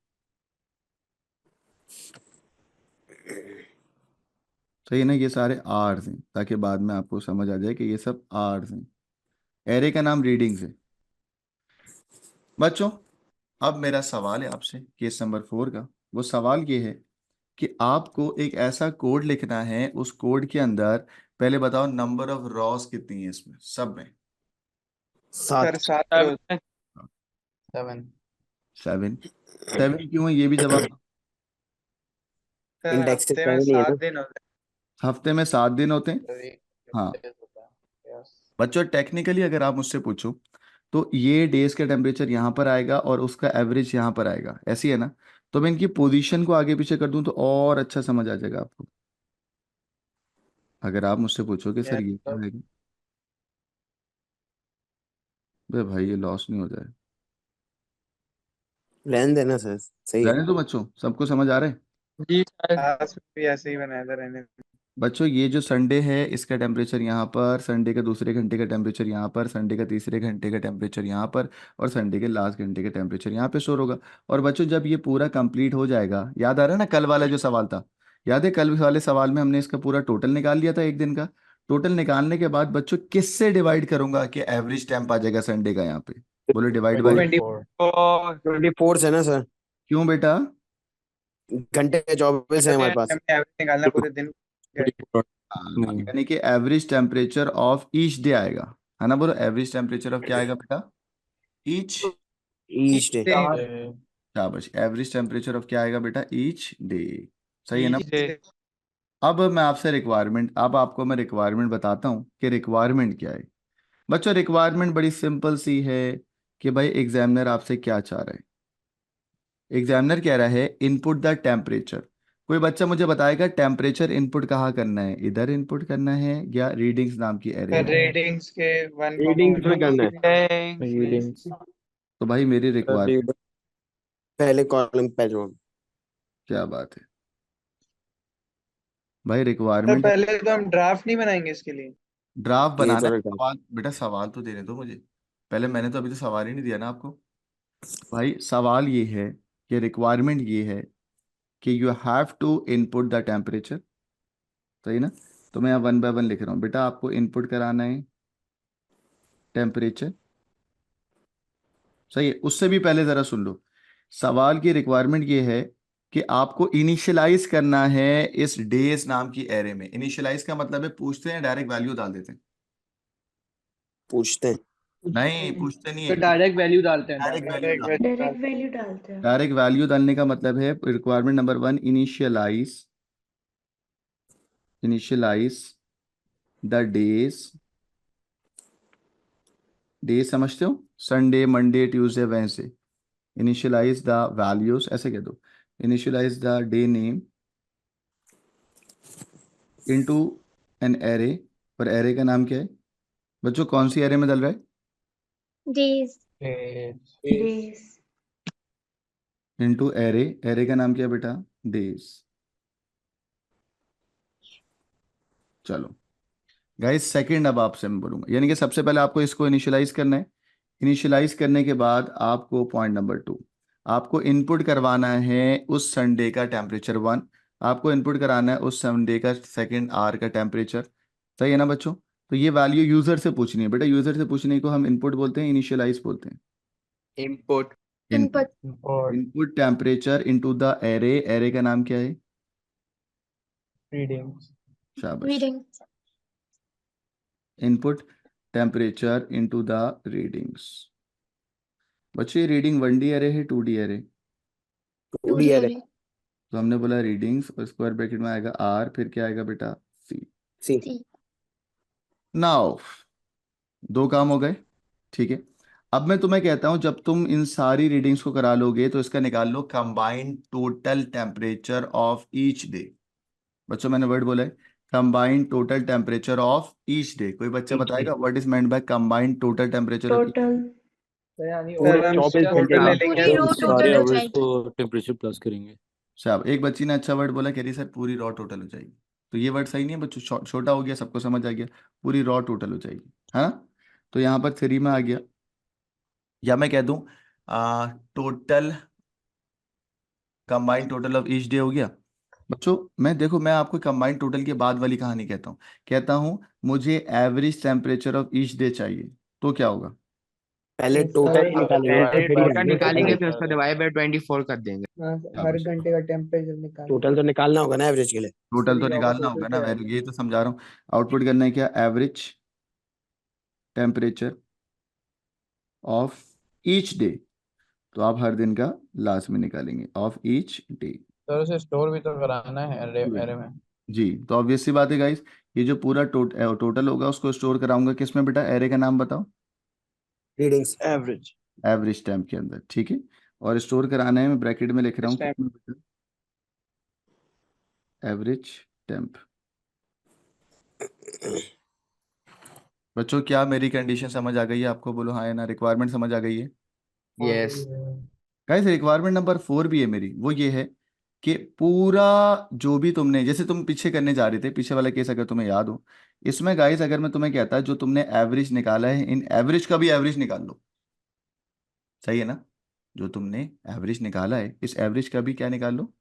सही है ना, ये सारे आवर्स हैं, ताकि बाद में आपको समझ आ जाए कि ये सब आवर्स हैं। एरे का नाम रीडिंग्स है बच्चों। अब मेरा सवाल है आपसे केस नंबर 4 का। वो सवाल ये है कि आपको एक ऐसा कोड लिखना है, उस कोड के अंदर पहले बताओ नंबर ऑफ रॉस कितनी है इसमें सब में। सर 7 रोज 7 7 क्यों है ये भी जवाब दो। सर इंडेक्स हफ्ते में 7 दिन होते हफ्ते में 7 दिन होते हैं। हैं। हाँ यस बच्चों, टेक्निकली अगर आप मुझसे पूछो तो ये डेज का टेम्परेचर यहाँ पर आएगा और उसका एवरेज यहाँ पर आएगा, ऐसी है ना। तो मैं इनकी पोजीशन को आगे पीछे कर दूं तो और अच्छा समझ आ जाएगा आपको। अगर आप मुझसे पूछो कि सर यस ये क्या है, बे भाई ये लॉस नहीं हो जाए। रहने देना सर, सही है। रहने दो बच्चों, सबको समझ आ रहा है। जी सर। क्लास में भी ऐसे ही बनाया था रहने। बच्चों ये जो संडे है इसका टेम्परेचर यहाँ पर, संडे का दूसरे घंटे का टेम्परेचर यहाँ पर, संडे का तीसरे घंटे का टेम्परेचर यहाँ पर, और संडे के लास्ट घंटे का टेम्परेचर यहाँ पे स्टोर होगा। और बच्चों जब ये पूरा कंप्लीट हो जाएगा, याद आ रहा है ना कल वाला जो सवाल था, याद है कल वाले सवाल में हमने इसका पूरा टोटल निकाल लिया था एक दिन का। टोटल निकालने के बाद बच्चों किससे डिवाइड करूंगा कि एवरेज टेम्प आ जाएगा संडे का यहाँ पे, बोलो डिवाइड बाई। 24 है ना सर? क्यों बेटा? घंटे 24 है हमारे पास। हमने एवरेज निकालना पूरे दिन का। हाँ, यानी कि average temperature of each day आएगा, है ना। बोलो एवरेज टेम्परेचर ऑफ क्या आएगा बेटा? Each each day. शाबाश, एवरेज टेम्परेचर ऑफ क्या आएगा बेटा? Each day. सही है ना। से अब मैं आपसे रिक्वायरमेंट, अब आपको मैं रिक्वायरमेंट बताता हूँ कि रिक्वायरमेंट क्या है। बच्चों रिक्वायरमेंट बड़ी सिंपल सी है कि भाई एग्जामिनर आपसे क्या चाह रहा है। एग्जामिनर कह रहा है इनपुट द टेम्परेचर। कोई बच्चा मुझे बताएगा टेम्परेचर इनपुट कहाँ करना है, इधर इनपुट करना है या रीडिंग्स नाम की एरे में? रेटिंग्स के 1 रीडिंग्स में करना है। रीडिंग्स तो भाई मेरी रिक्वायरमेंट, पहले कॉलम पे जो क्या बात है भाई, सर रिक्वायरमेंट पहले तो हम ड्राफ्ट नहीं बनाएंगे इसके लिए। ड्राफ्ट ये बनाना तो है। रखा। सवाल बेटा, सवाल तो देने दो मुझे पहले, मैंने तो अभी तो सवाल ही नहीं दिया ना आपको। भाई सवाल ये है कि रिक्वायरमेंट ये है कि you have to input the temperature, सही ना। तो मैं यहाँ 1 बाय 1 लिख रहा हूँ बेटा, आपको इनपुट कराना है टेम्परेचर, सही है। उससे भी पहले जरा सुन लो, सवाल की रिक्वायरमेंट ये है कि आपको इनिशियलाइज करना है इस डेज नाम की एरे में। इनिशियलाइज का मतलब है पूछते हैं डायरेक्ट वैल्यू डाल देते हैं? पूछते हैं। नहीं पूछते नहीं तो है, डायरेक्ट वैल्यू डालते हैं। डायरेक्ट वैल्यू डायरेक्ट डाल। डायरेक्ट वैल्यू डालते हैं। डायरेक्ट वैल्यू डालने का मतलब है requirement number 1, initialise, initialise the days, days समझते हो, Sunday Monday Tuesday Wednesday. Initialise the values, ऐसे कह दो, initialise the day name into an array. और एरे का नाम क्या है बच्चों, कौन सी एरे में डाल रहा है? Days days. Into array, array का नाम क्या है बेटा? डेज। चलो गाइस सेकंड, अब आपसे मैं बोलूंगा, यानी कि सबसे पहले आपको इसको इनिशियलाइज करना है। इनिशियलाइज करने के बाद आपको पॉइंट नंबर 2, आपको इनपुट करवाना है उस संडे का टेम्परेचर 1, आपको इनपुट कराना है उस संडे का सेकंड आवर का टेम्परेचर, सही है ना बच्चों। तो ये वैल्यू यूजर से पूछनी है बेटा, यूजर से पूछने को हम इनपुट बोलते हैं, इनिशियलाइज बोलते हैं। Input input input temperature into the array, array का नाम क्या है? रीडिंग्स शाबाश। Reading input temperature into the readings. बच्चे रीडिंग 1D एरे है 2D एरे? 2D array. तो हमने बोला रीडिंग्स और स्क्वायर ब्रैकेट में आएगा आर, फिर क्या आएगा बेटा? सी। सी। नाउ 2 काम हो गए, ठीक है। अब मैं तुम्हें कहता हूं जब तुम इन सारी रीडिंग्स को करा लोगे तो इसका निकाल लो combined total temperature of each day. बच्चों मैंने वर्ड बोला है combined total temperature of each day. कोई बच्चा बताएगा what is meant by combined total temperature of? Total sir हम 24 टोटल ले पूरी लेंगे। रो सारे टोटल हो एवरेज जाएगी। को टेम्परेचर प्लस करेंगे। साहब एक बच्ची ने अच्छा वर्ड बोला, कह रही सर पूरी रॉ टोटल हो जाएगी। तो ये वर्ड सही नहीं है बच्चों, छोटा हो गया, सबको समझ आ गया, पूरी रॉ टोटल हो जाएगी, है ना। तो यहाँ पर 3 में आ गया, या मैं कह दूं total combined total of each day हो गया। बच्चों मैं देखो, मैं आपको कंबाइंड टोटल के बाद वाली कहानी कहता हूँ मुझे average temperature of each day चाहिए, तो क्या होगा? पहले तो टोटल सारे निकालेंगे पहले फिर टोटल एवरेज निकालेंगे, निकालेंगे। फिर उसको डिवाइड बाय 24 कर देंगे। हर घंटे का टेम्परेचर निकालेंगे। टोटल तो निकालना होगा ना एवरेज के लिए। टोटल तो फ्री ऑफ निकालना टोटल होगा पे ना, मैं आएगा। यही तो समझा रहा हूँ। आउटपुट करना है क्या? Average temperature of each day, तो आप हर दिन का लास्ट में निकालेंगे, ऑफ ईच डे। सर उसे स्टोर भी तो कराना है एरे में। जी, तो ऑब्वियस सी बात है गाइस, ये जो पूरा टोटल होगा उसको स्टोर कराऊंगा किसमें बेटा? एरे का नाम बताओ। Readings average. एवरेज टेम्प के अंदर, ठीक है। और स्टोर कराना है, मैं ब्रैकेट में लिख रहा हूँ Average किसमें बेटा? Average temp. बच्चों क्या मेरी कंडीशन समझ आ गई है आपको? बोलो हाँ या ना, रिक्वायरमेंट समझ आ गई है? यस। गाइस रिक्वायरमेंट नंबर 4 भी है मेरी, वो ये है कि पूरा जो भी तुमने, जैसे तुम पीछे करने जा रहे थे, पीछे वाला केस अगर तुम्हें याद हो, इसमें गाइस अगर मैं तुम्हें कहता जो तुमने एवरेज निकाला है, इन एवरेज का भी एवरेज निकाल लो, सही है ना? जो तुमने एवरेज निकाला है, इस एवरेज का भी क्या निकाल लो?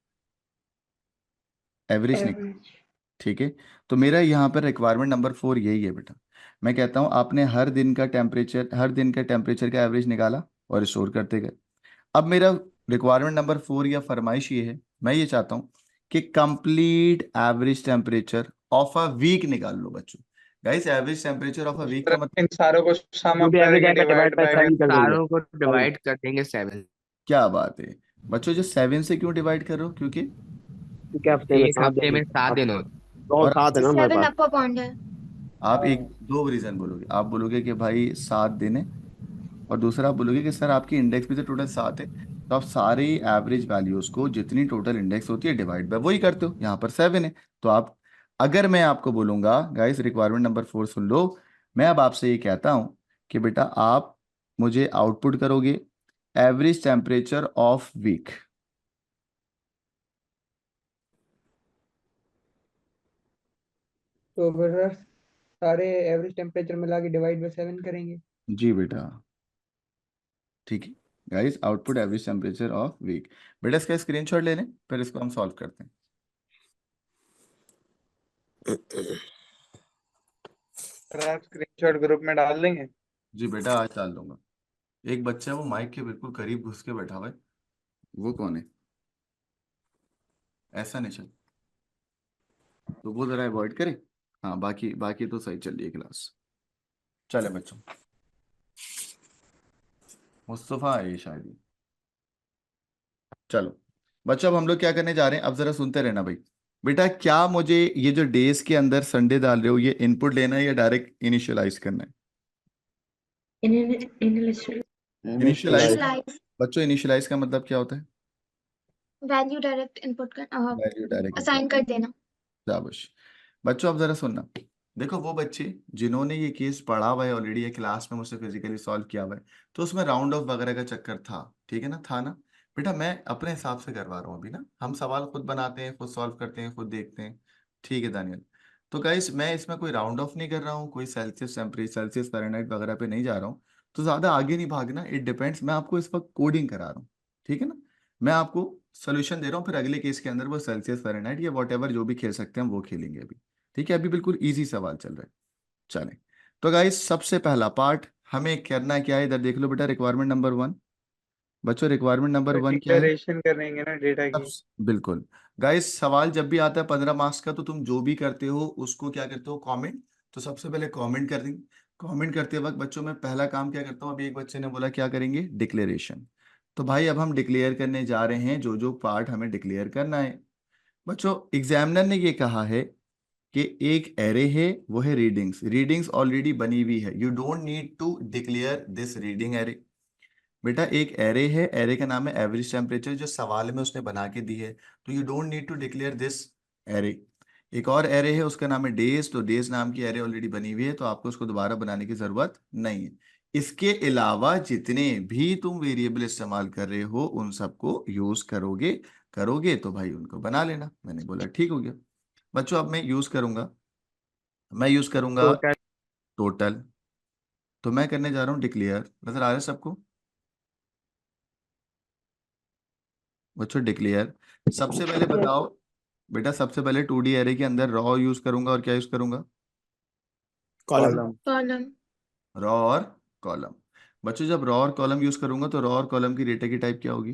एवरेज निकाल, ठीक है। तो मेरा यहाँ पर रिक्वायरमेंट नंबर 4 यही है बेटा। मैं कहता हूँ आपने हर दिन का टेम्परेचर का एवरेज निकाला और स्टोर करते गए। अब मेरा रिक्वायरमेंट नंबर 4 या फरमाइश ये है, मैं ये चाहता हूँ कि complete average temperature of a week निकाल लो बच्चों। Guys average temperature of a week का मतलब इन सारों को सम जो अप भी एवरेज करेंगे, आएगा डिवाइड डिवाइड बाय बाय 7 कर देंगे। सारों को डिवाइड कर देंगे 7। क्या बात है बच्चों, जो 7 से क्यों डिवाइड कर रहे हो? क्योंकि क्योंकि हफ्ते में एक 7 हफ्ते दिन में 7 दिन होते। तो और 7 है ना हमारे 7 पास। अपर बॉन्ड है। आप एक दो रीजन बोलोगे, आप बोलोगे कि भाई 7 दिन है, और दूसरा आप बोलोगे कि सर आपकी इंडेक्स भी तो टोटल 7 है, तो आप सारी एवरेज वैल्यूज को जितनी टोटल इंडेक्स होती है डिवाइड बाय वही करते हो, यहाँ पर 7 है। तो आप, अगर मैं आपको बोलूंगा गाइस रिक्वायरमेंट नंबर 4 सुन लो, मैं अब आपसे ये कहता हूँ कि बेटा आप मुझे आउटपुट करोगे एवरेज टेम्परेचर ऑफ वीक। तो फिर सारे एवरेज टेम्परेचर मिला के डिवाइड बाय 7 करेंगे। जी बेटा, ठीक है guys, output average temperature of week. बेटा इसका स्क्रीनशॉट ले लें, फिर इसको हम सॉल्व करते हैं। सर आप स्क्रीनशॉट ग्रुप में डाल देंगे। जी बेटा आज डाल दूंगा। एक बच्चा है वो माइक के बिल्कुल करीब घुस के बैठा हुआ है, वो कौन है? ऐसा नहीं चल, तो वो जरा अवॉइड करे। हाँ बाकी बाकी तो सही चल रही है क्लास। चले बच्चों, मुस्तफ़ा है ये शायद ही। चलो बच्चों, अब हम लोग क्या करने जा रहे हैं, अब जरा सुनते रहना भाई। बेटा क्या मुझे ये जो डेज के अंदर संडे डाल रहे हो, ये इनपुट लेना है या डायरेक्ट इनिशियलाइज करना है? इनिशियलाइज, इनिशियलाइज बच्चों इनिशियलाइज का मतलब क्या होता है? वैल्यू डायरेक्ट इनपुट कर वैल्यू डायरेक्ट। असाइन कर देना। शाबाश। बच्चों अब जरा सुनना, देखो वो बच्चे जिन्होंने ये केस पढ़ा हुआ है ऑलरेडी, ये क्लास में मुझसे फिजिकली सॉल्व किया हुआ है, तो उसमें राउंड ऑफ वगैरह का चक्कर था, ठीक है ना, था ना। बेटा मैं अपने हिसाब से करवा रहा हूँ अभी ना, हम सवाल खुद बनाते हैं, खुद सॉल्व करते हैं, खुद देखते हैं, ठीक है दानियल। तो गाइस मैं इसमें कोई राउंड ऑफ नहीं कर रहा हूँ, कोई सेल्सियस टेम्परेचर, सेल्सियस फ़ारेनहाइट वगैरह पे नहीं जा रहा हूँ, तो ज़्यादा आगे नहीं भागना, इट डिपेंड्स। मैं आपको इस वक्त कोडिंग करा रहा हूँ, ठीक है ना। मैं आपको सोल्यूशन दे रहा हूँ, फिर अगले केस के अंदर वो सेल्सियस फ़ारेनहाइट या वॉट जो भी खेल सकते हैं हम वो खेलेंगे अभी, ठीक है। अभी बिल्कुल इजी सवाल चल रहा है। चलें, तो गाइस सबसे पहला पार्ट हमें करना क्या है, इधर देख लो बेटा, रिक्वायरमेंट नंबर 1। बच्चों रिक्वायरमेंट नंबर 1 क्या है? डिक्लेरेशन करेंगे ना डेटा की। बिल्कुल गाइस, सवाल जब भी आता है 15 मार्क्स का, तो तुम जो भी करते हो उसको क्या करते हो? कमेंट। तो सबसे पहले कमेंट कर देंगे। कमेंट करते वक्त बच्चों में पहला काम क्या करता हूँ, अभी एक बच्चे ने बोला क्या करेंगे? डिक्लेरेशन। तो भाई अब हम डिक्लेयर करने जा रहे हैं जो जो पार्ट हमें डिक्लेयर करना है। बच्चों एग्जामिनर ने ये कहा है कि एक एरे है, वो है रीडिंग्स। रीडिंग्स ऑलरेडी बनी हुई है, you don't need to declare this reading array. बेटा एक एरे है, एरे का नाम है एवरेज टेम्परेचर, जो सवाल में उसने बना के दी है, तो you don't need to declare this array. एक और एरे है, उसका नाम है डेज, तो डेज नाम की एरे ऑलरेडी बनी हुई है, तो आपको उसको दोबारा बनाने की जरूरत नहीं है। इसके अलावा जितने भी तुम वेरिएबल इस्तेमाल कर रहे हो उन सबको यूज करोगे, तो भाई उनको बना लेना। मैंने बोला ठीक हो गया। बच्चों अब मैं यूज करूंगा टोटल टोटल। तो मैं करने जा रहा हूँ डिक्लेयर। नजर आ रहा है सबको बच्चों? डिक्लेयर। सबसे पहले बताओ बेटा, सबसे पहले 2D एरे के अंदर रॉ यूज करूंगा और क्या यूज करूंगा? Column column. रॉ और कॉलम। बच्चों जब रॉ और कॉलम यूज करूंगा तो रॉ और कॉलम की डेटा की टाइप क्या होगी?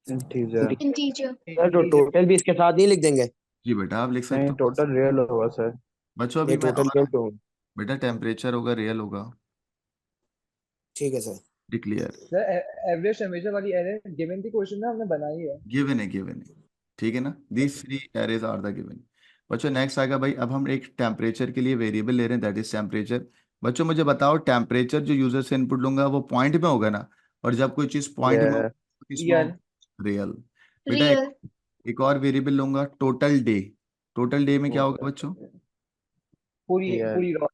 इंटीजर। इंटीजर। सर तो टोटल भी इसके साथ नहीं लिख देंगे? जी बेटा आप लिख सकते नहीं हो। टोटल रियल होगा सर। बच्चों अभी ये मैं टोटल और रियल तो बेटा टेम्परेचर होगा, रियल होगा। ठीक है sir. Declare. Sir average temperature वाली एरर गिवन थी क्वेश्चन में, हमने बनाई है। गिवन है। ठीक है ना? These 3 arrays are the given. बच्चों नेक्स्ट आएगा भाई, अब हम एक टेम्परेचर के लिए वेरिएबल ले रहे हैं, दैट इज टेम्परेचर। बच्चों मुझे बताओ टेम्परेचर जो यूजर से इनपुट लूंगा वो पॉइंट में होगा ना? और जब कोई चीज पॉइंट में ये होगी किसमें रियल। होगा? रियल। बेटा रियल। एक और वेरिएबल लूंगा, टोटल डे। टोटल डे में क्या होगा बच्चों? पूरी रियल पूरी रॉ।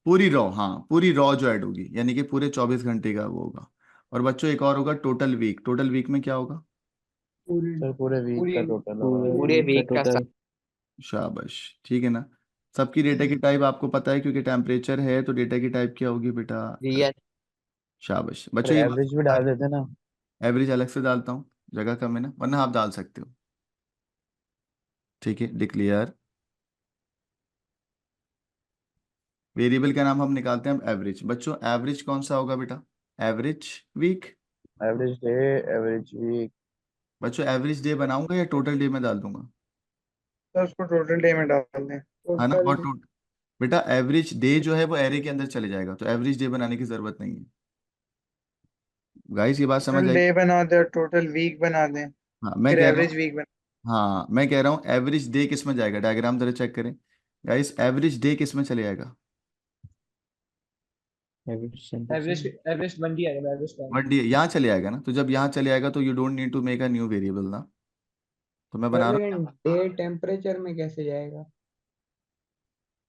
पूरी रॉ। हाँ पूरी रॉ जो ऐड होगी, यानी कि पूरे 24 घंटे का वो होगा। और बच्चों एक और होगा टोटल वीक। टोटल वीक में क्या होगा? पूरी सर पूरे वीक पूरी का टोटल होगा। पूरे वीक का टोटल शाबाश। ठीक है ना? सबकी डेटा की टाइप आपको पता है, क्योंकि टेम्परेचर है तो डेटा की टाइप क्या होगी बेटा? रियल। शाबाश सर बच्चों, ये बात एवरेज भी डाल देते ना। एवरेज अलग से डालता हूँ, जगह कम है ना, वरना आप डाल सकते हो। ठीक है, डिक्लेयर। वेरिएबल का नाम हम निकालते हैं अब एवरेज। बच्चों एवरेज कौन सा होगा बेटा? Average week. Average day average week. बच्चों एवरेज डे बनाऊंगा या टोटल डे में डाल दूंगा? तो उसको टोटल डे में डाल दें। है ना? टोटल। और बेटा एवरेज डे जो है वो एरे के अंदर चले जाएगा, तो एवरेज डे बनाने की जरूरत नहीं है। गाइस ये बात समझ टोटल आई? डे बना दें और टोटल वीक बना दें, हाँ मैं फिर कह रहा एवरेज हूँ, वीक बना। हाँ मैं कह रहा हूँ एवरेज डे किस में जाएगा? डायग्राम जरा चेक करें गाइस, एवरेज डे किस में चले जाएगा? एवरेज एवरेज मंडी आएगा, एवरेज टाइम। वन डे यहाँ चले आएगा ना? तो जब यहाँ चले आएगा तो you don't need to make a new variable ना। तो मैं सर बना रहा लेकिन डे टेम्परेचर में कैसे जाएगा? हूँ।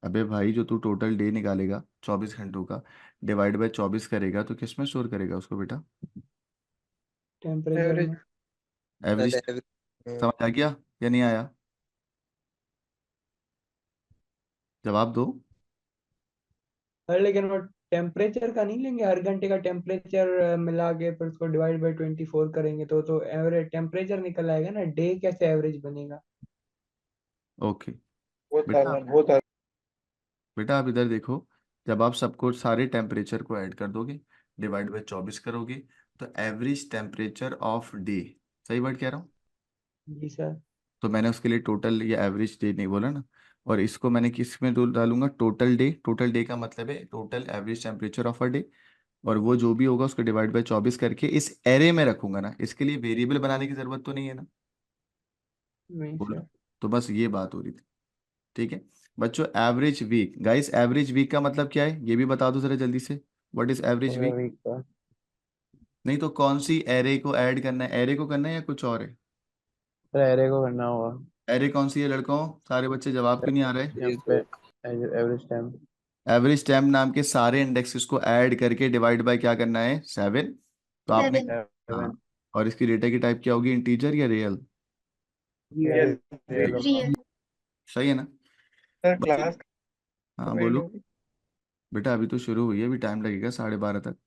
अबे भाई जो तू टोटल डे निकालेगा 24 घंटों का, डिवाइड बाय 24 करेगा तो किस में स्टोर करेगा उसको बेटा? Temperature average. में। एवरेज। समझ आ गया या नहीं आया? जवाब दो। सर लेकिन वो टेम्परेचर का नहीं लेंगे, हर घंटे का टेम्परेचर मिला के फिर उसको डिवाइड बाई 24 करेंगे तो एवरेज टेम्परेचर निकल आएगा ना, डे कैसे एवरेज बनेगा? ओके बहुत बेटा, आसान, बहुत आसान। बेटा आप इधर देखो, जब आप सबको सारे टेम्परेचर को ऐड कर दोगे, डिवाइड बाय 24 करोगे, तो एवरेज टेम्परेचर ऑफ डे, सही वर्ड कह रहा हूँ? जी सर। तो मैंने उसके लिए टोटल या एवरेज डे नहीं बोला ना। और इसको मैंने किस में डालूंगा? Total day. टोटल डे का मतलब है total average temperature of a day. और वो जो भी होगा उसको डिवाइड बाय 24 करके इस एरे में रखूंगा ना। इसके लिए वेरिएबल बनाने की जरूरत तो नहीं है ना? नहीं बोलो। सर। तो बस ये बात हो रही थी। ठीक है बच्चों, average week. Guys average week का मतलब क्या है ये भी बता दो जरा जल्दी से। व्हाट इज एवरेज पूरा वीक? वीक का नहीं तो कौन सी एरे को ऐड करना है? एरे को करना है या कुछ और है? सर एरे को करना होगा। एरे कौन सी है लड़कों? सारे बच्चे जवाब क्यों नहीं आ रहे? यहाँ पे एवरेज टाइम। एवरेज टाइम नाम के सारे इंडेक्सेस को ऐड करके डिवाइड बाय क्या करना है? 7। तो आपने, 7। हाँ, और इसकी डेटा की टाइप क्या होगी? इंटीजर या रियल? रियल। रियल होगा। रियल। सही है ना? सर बच्चे, क्लास हाँ कब एंड बोलो। होगी? बेटा अभी तो शुरू हुई है, अभी टाइम लगेगा 12:30 तक।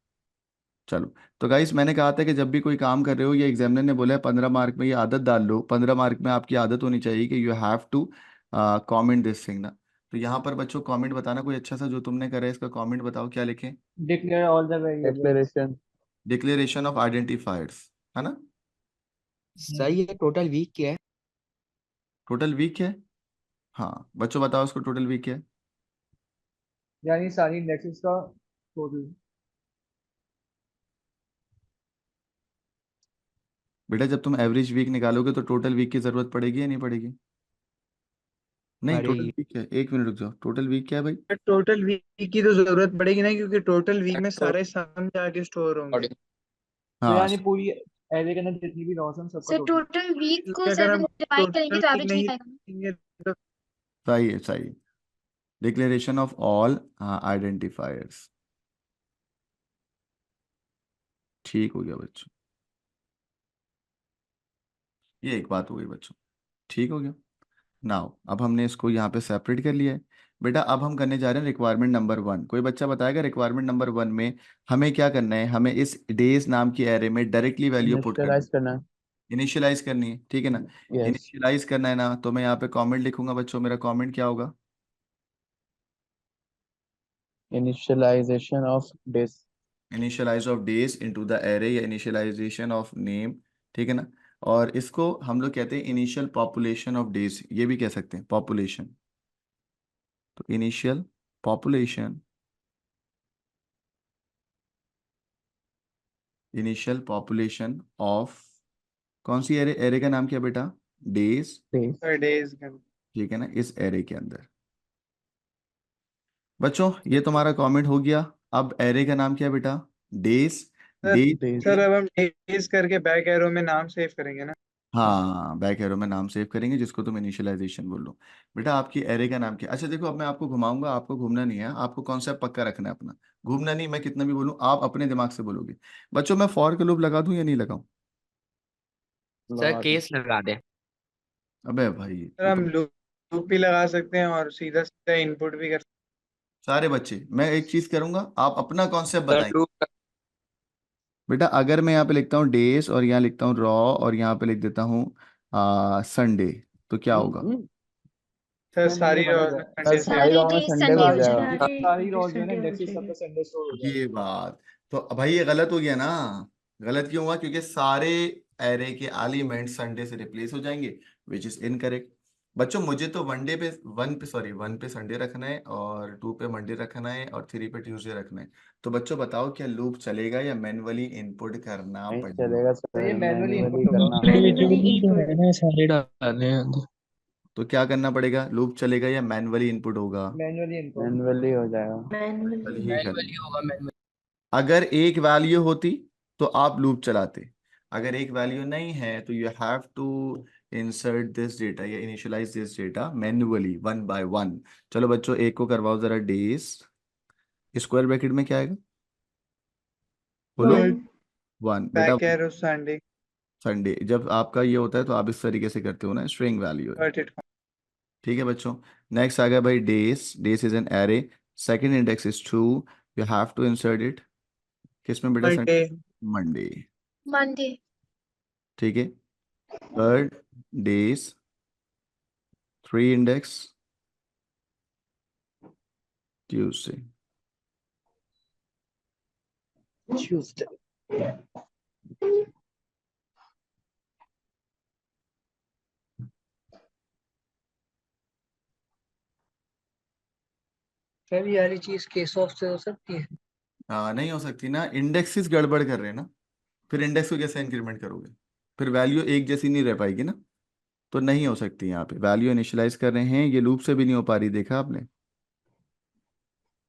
चलो। तो गाइस मैंने कहा था कि जब भी कोई काम कर रहे हो, ये एग्जामिनर ने बोला है 15 मार्क में ये आदत डाल लो, 15 मार्क में आपकी आदत होनी चाहिए कि you have to comment this thing ना। तो यहाँ पर बच्चों कमेंट बताना कोई अच्छा सा जो तुमने करा है, इसका कमेंट बताओ क्या लिखें? Declare all the variable. Declaration. Declaration of identifiers, है ना? सर ये टोटल वीक क्या है? टोटल वीक है। हाँ बच्चों बताओ उसको टोटल वीक है। यानी सारी इंडेक्सेस का टोटल। बेटा जब तुम एवरेज वीक निकालोगे तो टोटल वीक की जरूरत पड़ेगी या नहीं पड़ेगी? नहीं टोटल पड़ेगी। वीक है, एक मिनट रुक जाओ, टोटल वीक क्या है भाई? टोटल वीक की तो जरूरत पड़ेगी ना, क्योंकि टोटल वीक में सारे सम जाके स्टोर होंगे। तो हाँ यानी पूरी एरे के अंदर जितनी भी रॉस हैं सबका सर टोटल। टोटल वीक को क्योंकि अगर 7 हम से डिवाइड करेंगे टोटल तो वीक एवरेज नहीं वीक आएगा। देखेंगे तो सही है, सही। Declaration of all identifiers. ठीक हो गया बच्चों, ये एक बात हो गई बच्चों। ठीक हो गया। नाउ अब हमने इसको यहाँ पे सेपरेट कर लिया है। बेटा अब हम करने जा रहे हैं रिक्वायरमेंट नंबर 1। कोई बच्चा बताएगा रिक्वायरमेंट नंबर 1 में हमें क्या करना है? हमें इस डेज नाम की एरे में डायरेक्टली वैल्यू पुट करनी इनिशियलाइज करना है। इनिशियलाइज करनी है, ठीक है ना? यस। इनिशियलाइज करना है ना, तो मैं यहाँ पे कमेंट लिखूंगा बच्चों। मेरा कमेंट क्या होगा? Initialisation of this. Initialise of days into the array या इनिशियलाइजेशन ऑफ नेम, ठीक है ना? और इसको हम लोग कहते हैं इनिशियल पॉपुलेशन ऑफ डेज, ये भी कह सकते हैं पॉपुलेशन। तो initial population, initial population of कौन सी एरे? एरे का नाम क्या बेटा? डेज, डेज ठीक है ना, इस एरे के अंदर। बच्चों ये तुम्हारा कमेंट हो गया। अब एरे का नाम क्या है बेटा? डेज। डेज सर अब हम डेज करके बैक एरो में नाम सेव करेंगे ना। हाँ, बैक एरो में नाम सेव करेंगे जिसको तुम इनिशियलाइजेशन बोल लो। बेटा आपकी एरे का नाम क्या? अच्छा देखो, अब मैं आपको घुमाऊंगा, आपको घूमना नहीं है, आपको कॉन्सेप्ट पक्का रखना है अपना। घूमना नहीं, मैं कितना भी बोलूँ आप अपने दिमाग से बोलोगे। बच्चों मैं फॉर का लूप लगा दूं या नहीं लगाऊं? लगा दो। केस लगा दे। अबे भाई सर हम लूप भी लगा सकते हैं और सीधा सीधा इनपुट भी कर सकते सारे बच्चे मैं एक चीज करूंगा, आप अपना कॉन्सेप्ट सर बताएंगे। लूप बेटा अगर मैं यहाँ पे लिखता हूँ डेज और यहाँ लिखता हूँ रॉ और यहाँ पे लिख देता हूँ संडे, तो क्या होगा? हैं। सर सारी सर संडे से सारी रॉ में संडे हो जाएगा। सारी रोज जो है ना इंडेक्सेस सब पे संडे स्टोर हो ये बात तो भाई ये गलत हो गया ना। गलत क्यों हुआ? क्योंकि सारे एरे के एलिमेंट संडे से रिप्लेस हो जाएंगे, विच इज इनकरेक्ट। बच्चों मुझे तो वन पे संडे रखना है और 2 पे मंडे रखना है और 3 पे ट्यूसडे रखना है। तो बच्चों बताओ क्या लूप चलेगा या मैन्युअली इनपुट करना नहीं पड़ेगा? चलेगा सर, मैन्युअली करना मैन्युअली इनपुट सारे डालने हैं तो क्या करना पड़ेगा? लूप चलेगा या मैन्युअली इनपुट होगा? मैन्युअली हो जाएगा। मैन्युअली ही करना। मैनुअली होगा मैनुअली। अगर एक वैल्यू होती तो आप लूप चलाते, अगर एक वैल्यू नहीं है तो you have to insert this data या initialise this data manually 1 by 1। चलो बच्चों एक को करवाओ जरा डेज, स्क्वायर ब्रैकेट में क्या आएगा बोलो? 1 बेटा। बैक एरो संडे संडे जब आपका ये होता है तो आप इस तरीके से करते हो ना, स्ट्रिंग वैल्यू है, ठीक है बच्चों। नेक्स्ट आ गया भाई days. Days is an array, second index is 2, you have to insert it किसमें बेटा? मंडे मंडे, मंडे ठीक है। Third days, 3 index Tuesday. Sir ये वाली चीज केस ऑफ से हो सकती है? नहीं हो सकती ना, इंडेक्सेस गड़बड़ कर रहे हैं ना, फिर इंडेक्स को कैसे इंक्रीमेंट करोगे? फिर वैल्यू एक जैसी नहीं रह पाएगी ना, तो नहीं हो सकती। यहाँ पे वैल्यू इनिशियलाइज कर रहे हैं, ये लूप से भी नहीं हो पा रही, देखा आपने?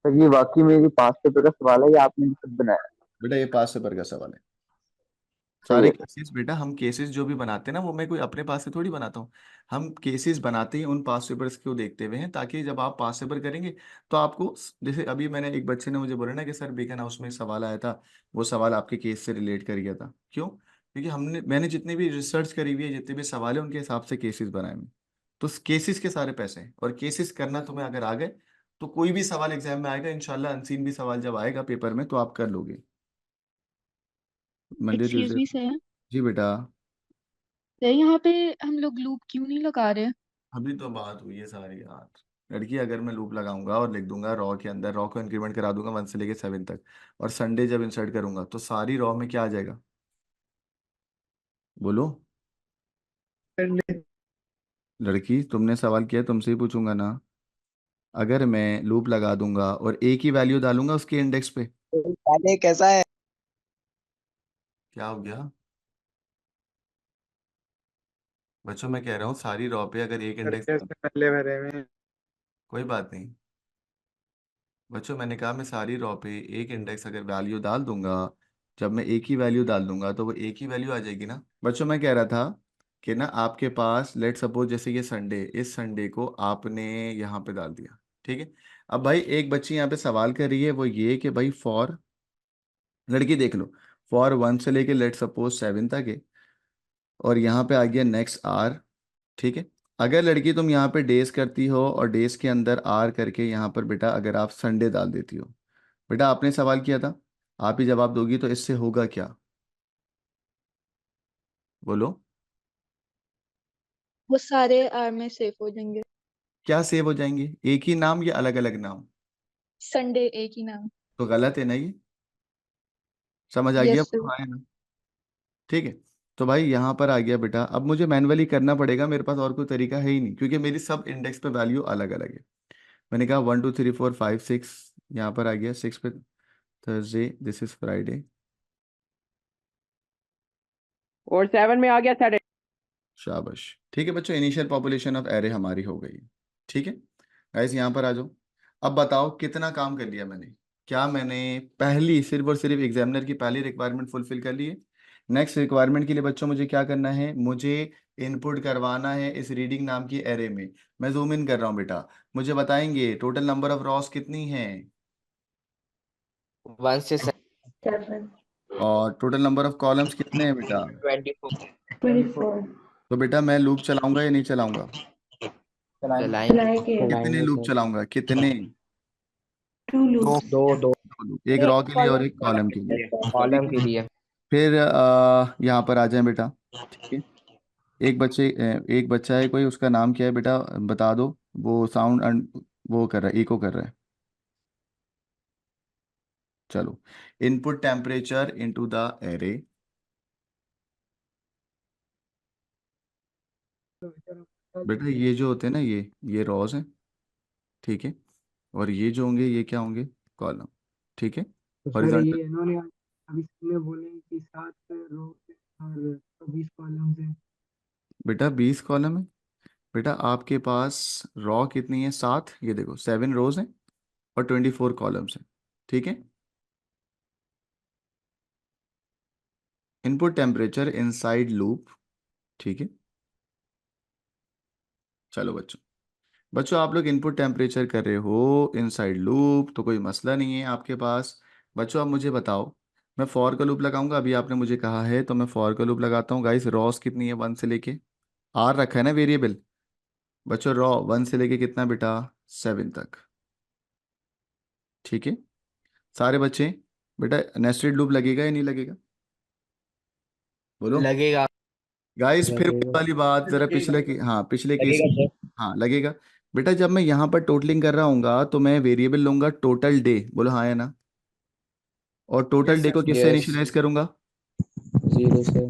सर ये वाकई में ये पास पेपर का सवाल है या आपने खुद बनाया? बेटा ये पास पेपर का सवाल है। सही सारे है। केसेस बेटा, हम केसेस जो भी बनाते हैं ना वो मैं कोई अपने पास से थोड़ी बनाता हूँ। हम केसेस बनाते ही उन पास पेपर्स को देखते हुए हैं, ताकि जब आप पास पेपर करेंगे तो आपको जैसे अभी मैंने एक बच्चे ने मुझे बोला ना कि सर बेकन हाउस में एक सवाल आया था, वो सवाल आपके केस से रिलेट कर गया था। क्यों? क्योंकि मैंने जितनी भी रिसर्च करी हुई है, जितने भी सवाल है उनके हिसाब से केसेस बनाए हैं। तो केसेस के सारे पैसे हैं, और केसेस करना तुम्हें अगर आ गए तो कोई भी सवाल एग्जाम में आएगा इंशाल्लाह, अनसीन भी सवाल जब आएगा पेपर में तो आप कर लोगे। Monday excuse Tuesday. Me sir, जी बेटा। सर यहाँ पे हम लोग लूप क्यों नहीं लगा रहे? अभी तो बात हुई है सारी यार। लड़की अगर मैं लूप लगाऊंगा और लिख दूंगा रॉ के अंदर, रॉ को इंक्रीमेंट करा दूंगा 1 से लेके 7 तक, और संडे जब इंसर्ट करूंगा तो सारी रॉ में क्या आ जाएगा बोलो? लड़की तुमने सवाल किया, तुमसे ही पूछूंगा ना। अगर मैं लूप लगा दूंगा और एक ही वैल्यू डालूंगा उसके इंडेक्स पे, पहले कैसा है? क्या हो गया बच्चों? मैं कह रहा हूँ सारी रॉ पे अगर एक इंडेक्स, पहले भरे में कोई बात नहीं बच्चों, मैंने कहा मैं सारी रॉ पे एक इंडेक्स अगर वैल्यू डाल दूंगा, जब मैं एक ही वैल्यू डाल दूंगा तो वो एक ही वैल्यू आ जाएगी ना। बच्चों मैं कह रहा था कि ना आपके पास लेट सपोज जैसे ये संडे, इस संडे को आपने यहाँ पे डाल दिया, ठीक है। अब भाई एक बच्ची यहाँ पे सवाल कर रही है, वो ये कि भाई फॉर, लड़की देख लो, फॉर 1 से लेके लेट सपोज 7 तक है, और यहाँ पे आ गया नेक्स्ट आर, ठीक है। अगर लड़की तुम यहाँ पे डेज करती हो और डेज के अंदर आर करके यहाँ पर बेटा अगर आप संडे डाल देती हो, बेटा आपने सवाल किया था, आप ही जवाब दोगी, तो इससे होगा क्या? बोलो। वो सारे आर में सेव हो जाएंगे। क्या सेव हो जाएंगे? एक ही नाम या अलग अलग नाम? संडे एक ही नाम। तो गलत है ना ये? समझ आ गया? Yes sir. हाँ है ना? ठीक है। तो भाई यहाँ पर आ गया बेटा, अब मुझे मैनुअली करना पड़ेगा, मेरे पास और कोई तरीका है ही नहीं, क्योंकि मेरी सब इंडेक्स पे वैल्यू अलग अलग है। मैंने कहा 1 2 3 4 5 6, यहाँ पर आ गया 6 पे थर्सडे, दिस इज फ्राइडे, और 7 में आ गया सैटरडे। शाबाश। ठीक है बच्चों, इनिशियल पॉपुलेशन ऑफ एरे हमारी हो गई। ठीक है गाइस, यहाँ पर आ जाओ। अब बताओ कितना काम कर लिया मैंने? क्या मैंने पहली सिर्फ और सिर्फ एग्जामिनर की पहली रिक्वायरमेंट फुलफिल कर ली है? नेक्स्ट रिक्वायरमेंट के लिए बच्चों मुझे क्या करना है? मुझे इनपुट करवाना है इस रीडिंग नाम की एरे में। मैं जूम इन कर रहा हूँ बेटा, मुझे बताएंगे टोटल नंबर ऑफ रॉस कितनी है? 1 से 7 और टोटल नंबर ऑफ कॉलम्स कितने हैं बेटा? 24 24 तो बेटा मैं लूप चलाऊंगा या नहीं चलाऊंगा? चलाएंगे। चलाएंगे। कितने लूप चलाऊंगा? कितने? 2 लूप। दो दो एक रॉ के लिए और एक कॉलम के लिए। कॉलम के लिए। फिर यहाँ पर आ जाए बेटा। ठीक है, एक बच्चा है कोई, उसका नाम क्या है बेटा? बता दो। वो साउंड वो कर रहा है, इको कर रहा है। चलो, input temperature into the array. बेटा ये जो होते हैं ना, ये रॉज हैं, ठीक है, और ये जो होंगे ये क्या होंगे? कॉलम। ठीक है, तो सर हॉरिजॉन्टल। ये इन्होंने अभी इसमें बोले कि 7 रो और 20 कॉलम्स हैं। बेटा 20 कॉलम है। बेटा आपके पास रॉ कितनी है? 7, ये देखो 7 रोज हैं और 24 कॉलम्स हैं। ठीक है, इनपुट टेम्परेचर इनसाइड लूप। ठीक है, चलो बच्चों, बच्चों आप लोग इनपुट टेम्परेचर कर रहे हो इनसाइड लूप, तो कोई मसला नहीं है आपके पास। बच्चों आप मुझे बताओ, मैं फॉर का लूप लगाऊंगा, अभी आपने मुझे कहा है तो मैं फॉर का लूप लगाता हूँ। गाइस रॉस कितनी है? 1 से लेके आर रखा है ना वेरिएबल। बच्चों रॉ 1 से लेके कितना बेटा? 7 तक। ठीक है सारे बच्चे, बेटा नेस्टेड लूप लगेगा या नहीं लगेगा? बोलो। लगेगा। गाइस फिर वही लगेगा वाली बात, जरा पिछले की, हाँ पिछले केस लगेगा में। सर। हाँ लगेगा। बेटा जब मैं यहाँ पर टोटलिंग कर रहा हूँगा तो मैं वेरिएबल लूंगा टोटल डे। बोलो हाँ या ना? और टोटल यस डे सर। को किससे यस। इनिशियलाइज करूंगा? 0 से।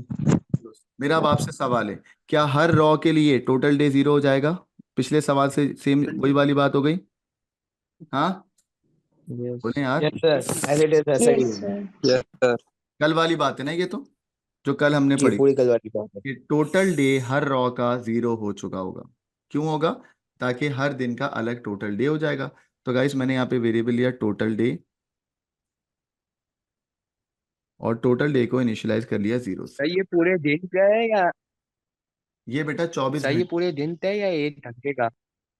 मेरा अब आपसे सवाल है, क्या हर रॉ के लिए टोटल डे 0 हो जाएगा? पिछले सवाल से सेम वही वाली बात हो गई। हाँ यस। बोले यार। Yes sir, as it is ऐसा ही यस होगा। सर। Yes sir. कल वाली बात है ना ये तो, जो कल हमने जी पढ़ी, पूरी कल वाली बात है। कि टोटल डे हर रॉ का 0 हो चुका होगा। क्यों होगा? ताकि हर दिन का अलग टोटल डे हो जाएगा। तो गाइस मैंने यहाँ पे वेरिएबल लिया टोटल डे, और टोटल डे को इनिशियलाइज कर लिया 0 से। सर ये पूरे दिन का है या ये बेटा 24 सर ये घंटे पूरे दिन का है या 1 घंटे का?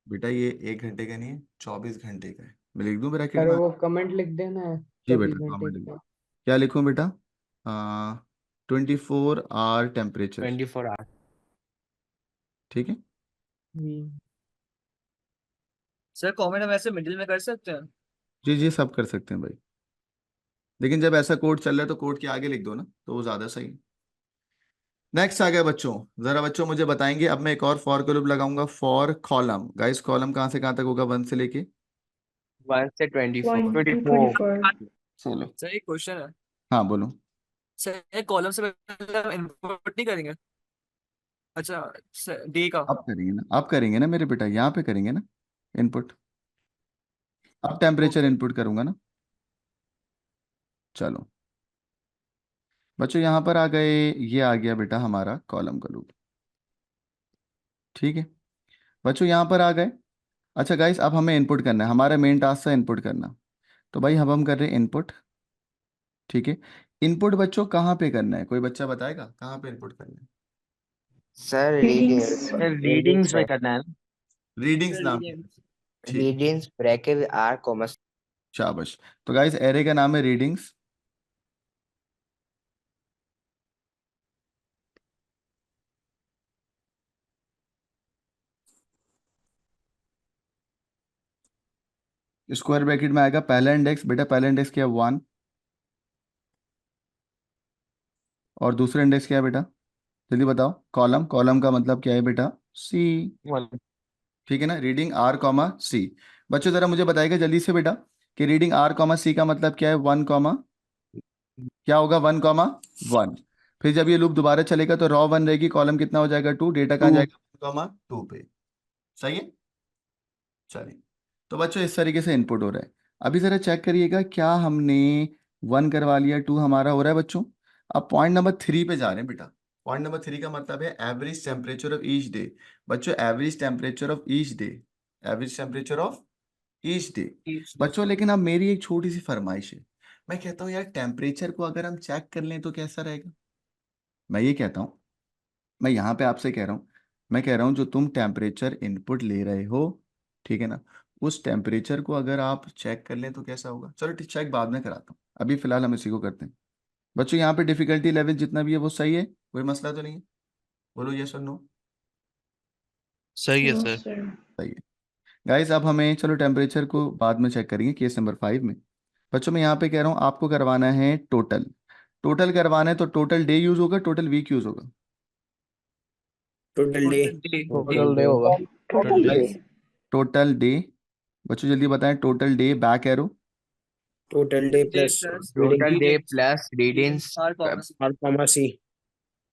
बेटा ये 1 घंटे का नहीं है, 24 घंटे का है। मैं लिख दूं ब्रैकेट सर में? वो कमेंट लिख देना जी 24 बेटा घंटे कमेंट। का। क्या लिखूं बेटा? 24 आवर टेम्परेचर। 24 आवर। ठीक है, जी सर कमेंट हम ऐसे मिडिल में कर सकते हैं? जी जी सब कर सकते हैं भाई, लेकिन जब ऐसा कोड चल रहा है तो कोड के आगे लिख दो ना, तो वो ज़्यादा सही है। नेक्स्ट आ गया बच्चों, ज़रा बच्चों मुझे बताएंगे, अब मैं एक और फॉर का लूप लगाऊंगा, फॉर कॉलम। गाइस कॉलम कहाँ से कहाँ तक होगा? 1 से लेके 1 से 24। 1 to 24। 24। चलो। सर एक क्वेश्चन है। हाँ बोलो। सर एक कॉलम से पहले हम इनपुट नहीं करेंगे? अच्छा सर डे का। अब करेंगे ना, अब करेंगे ना मेरे बेटा, यहाँ पे करेंगे ना इनपुट। अब टेम्परेचर ओके। इनपुट करूंगा ना। चलो बच्चों यहाँ पर आ गए, ये आ गया बेटा हमारा कॉलम का लूप। ठीक है बच्चों यहाँ पर आ गए। अच्छा गाइस अब हमें इनपुट करना है, हमारा मेन टास्क था इनपुट करना। तो भाई अब हम कर रहे हैं इनपुट। ठीक है, इनपुट बच्चों कहाँ पे करना है? कोई बच्चा बताएगा कहाँ पे इनपुट करना है? Sir reading readings. Sir readings में करना है ना। रीडिंग्स सर नाम लीजिए। है। ठीक, रीडिंग्स ब्रैकेट आर कॉमा। शाबाश। तो गाइस एरे का नाम है रीडिंग्स। स्क्वायर ब्रैकेट में आएगा पहला इंडेक्स, बेटा पहला इंडेक्स क्या है 1, और दूसरा इंडेक्स क्या है बेटा, जल्दी बताओ। कॉलम, कॉलम का मतलब क्या है बेटा, सी। ठीक है ना, रीडिंग आर कॉमा सी। बच्चों जरा मुझे बताइएगा जल्दी से बेटा कि रीडिंग आर कॉमा सी का मतलब क्या है, 1 कॉमा क्या होगा, 1 कॉमा 1। फिर जब ये लूप दोबारा चलेगा तो रॉ 1 रहेगी, कॉलम कितना हो जाएगा 2, डेटा कहाँ जाएगा 1 कॉमा 2 पे। सही है, चलिए। तो बच्चों इस तरीके से इनपुट हो रहा है। अभी जरा चेक करिएगा क्या हमने 1 करवा लिया, 2 हमारा हो रहा है बच्चों। अब पॉइंट नंबर 3 पे जा रहे हैं बेटा। पॉइंट नंबर 3 का मतलब है average temperature of each day. बच्चों average temperature of each day, average temperature of each day. बच्चों लेकिन अब मेरी एक छोटी सी फरमाइश है, मैं कहता हूँ यार टेम्परेचर को अगर हम चेक कर लें तो कैसा रहेगा। मैं ये कहता हूँ, मैं यहाँ पे आपसे कह रहा हूँ, मैं कह रहा हूँ जो तुम टेम्परेचर इनपुट ले रहे हो, ठीक है ना, उस टेम्परेचर को अगर आप चेक कर लें तो कैसा होगा। चलो चेक बाद में कराता हूँ, अभी फिलहाल हम इसी को करते हैं। बच्चों यहाँ पे डिफिकल्टी लेवल जितना भी है वो सही है, कोई मसला तो नहीं है, बोलो यस और नो। सही है नो सर। सर। सही है गाइस। अब हमें चलो टेम्परेचर को बाद में चेक करेंगे केस नंबर 5 में। बच्चों मैं यहाँ पे कह रहा हूँ आपको करवाना है टोटल, टोटल करवाना है तो टोटल डे यूज होगा, टोटल वीक यूज होगा। Total day. टोटल डे होगा। Total day. Total day. बच्चों जल्दी बताएं, total day back arrow, total day plus total day plus readings r comma c. R comma c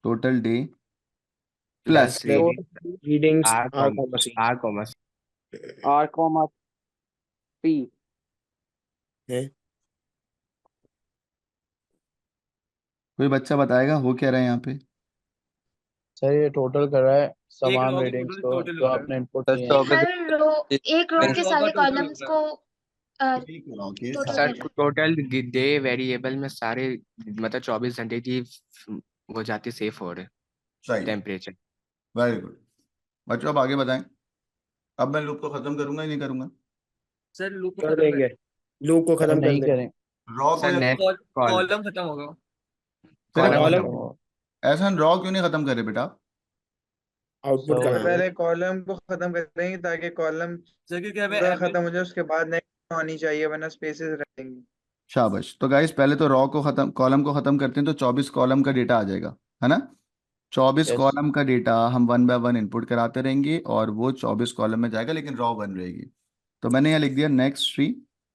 total day plus plus readings r r comma c r comma r comma p. है। कोई बच्चा बताएगा हो क्या रहा है यहाँ पे। सर ये टोटल कर रहा है एक समान रो रीडिंग्स टोटल को टोटल जो हो रहा है। आपने इनपुट सर किए हैं। 24 हर रो, एक रो हर के रो सारे का टोटल हो कॉलम्स रहा को ओके सर टोटल कर। टोटल डे वेरिएबल में सारे मतलब 24 घंटे की वो जाती सेफ हो रहे सही, टेम्परेचर। Very good. बच्चों अब आगे बताएं, अब मैं लूप को खत्म करूंगा या नहीं करूंगा। सर लूप को कर खत्म देंगे, कर। लूप को सर खत्म कर नहीं देंगे। करें। रॉ को सर या नेक्स्ट कॉल कॉलम खत्म होगा। फिर कॉलम कॉलम खत्म हो। ऐसा रॉ क्यों नहीं खत्म करे बेटा। आउटपुट का नाम है। पहले कॉलम को खत्म करेंगे ताकि कॉलम सर क्योंकि हमें पूरा एवरेज खत्म हो जाए, उसके बाद नेक्स्ट आनी चाहिए वरना स्पेसेस रहेंगे। शाबाश। तो गाइस पहले तो रॉ को खत्म, कॉलम को खत्म करते हैं तो 24 कॉलम का डेटा आ जाएगा, है ना। 24 यस। कॉलम का डेटा हम 1 बाय 1 इनपुट कराते रहेंगे और वो 24 कॉलम में जाएगा लेकिन रॉ 1 रहेगी। तो मैंने यहाँ लिख दिया नेक्स्ट ट्री।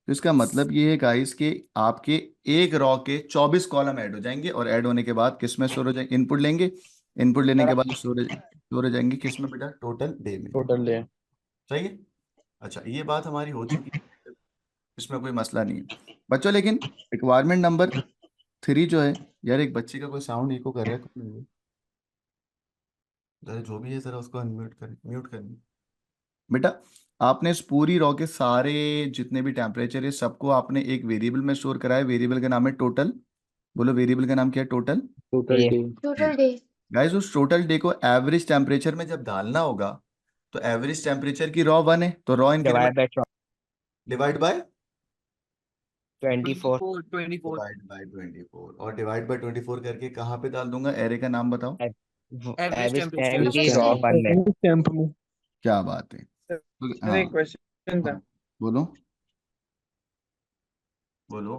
तो इसका मतलब ये है गाइस कि आपके एक रॉ के 24 कॉलम ऐड हो जाएंगे और ऐड होने के बाद किस में स्टोर हो जाएंगे, इनपुट लेंगे, इनपुट लेने के बाद स्टोर हो जाएंगे किस में बेटा, टोटल डे में। Total day. सही है। अच्छा ये बात हमारी हो चुकी है, इसमें कोई मसला नहीं है बच्चों। लेकिन रिक्वायरमेंट नंबर 3 जो है, यार एक बच्चे का कोई साउंड इको कर रहा है, कौन है वो? जरा जो भी है जरा उसको अनम्यूट करें, म्यूट करें बेटा। आपने इस पूरी रॉ के सारे जितने भी टेम्परेचर है सबको आपने एक वेरिएबल में स्टोर कराया, वेरिएबल का नाम है टोटल। बोलो वेरिएबल का नाम क्या है, total. Total day. Total day. Guys उस टोटल डे को एवरेज टेम्परेचर में जब डालना होगा तो एवरेज टेम्परेचर की रॉ 1 है तो raw divide increment by divide by 24 divide by 24 और डिवाइड बाय 24 करके कहाँ पे डाल दूंगा, एरे का नाम बताओ। Average average temperature. की रॉ 1 में। टेम्प में। क्या बात है। सर हाँ एक क्वेश्चन था। हाँ बोलो बोलो।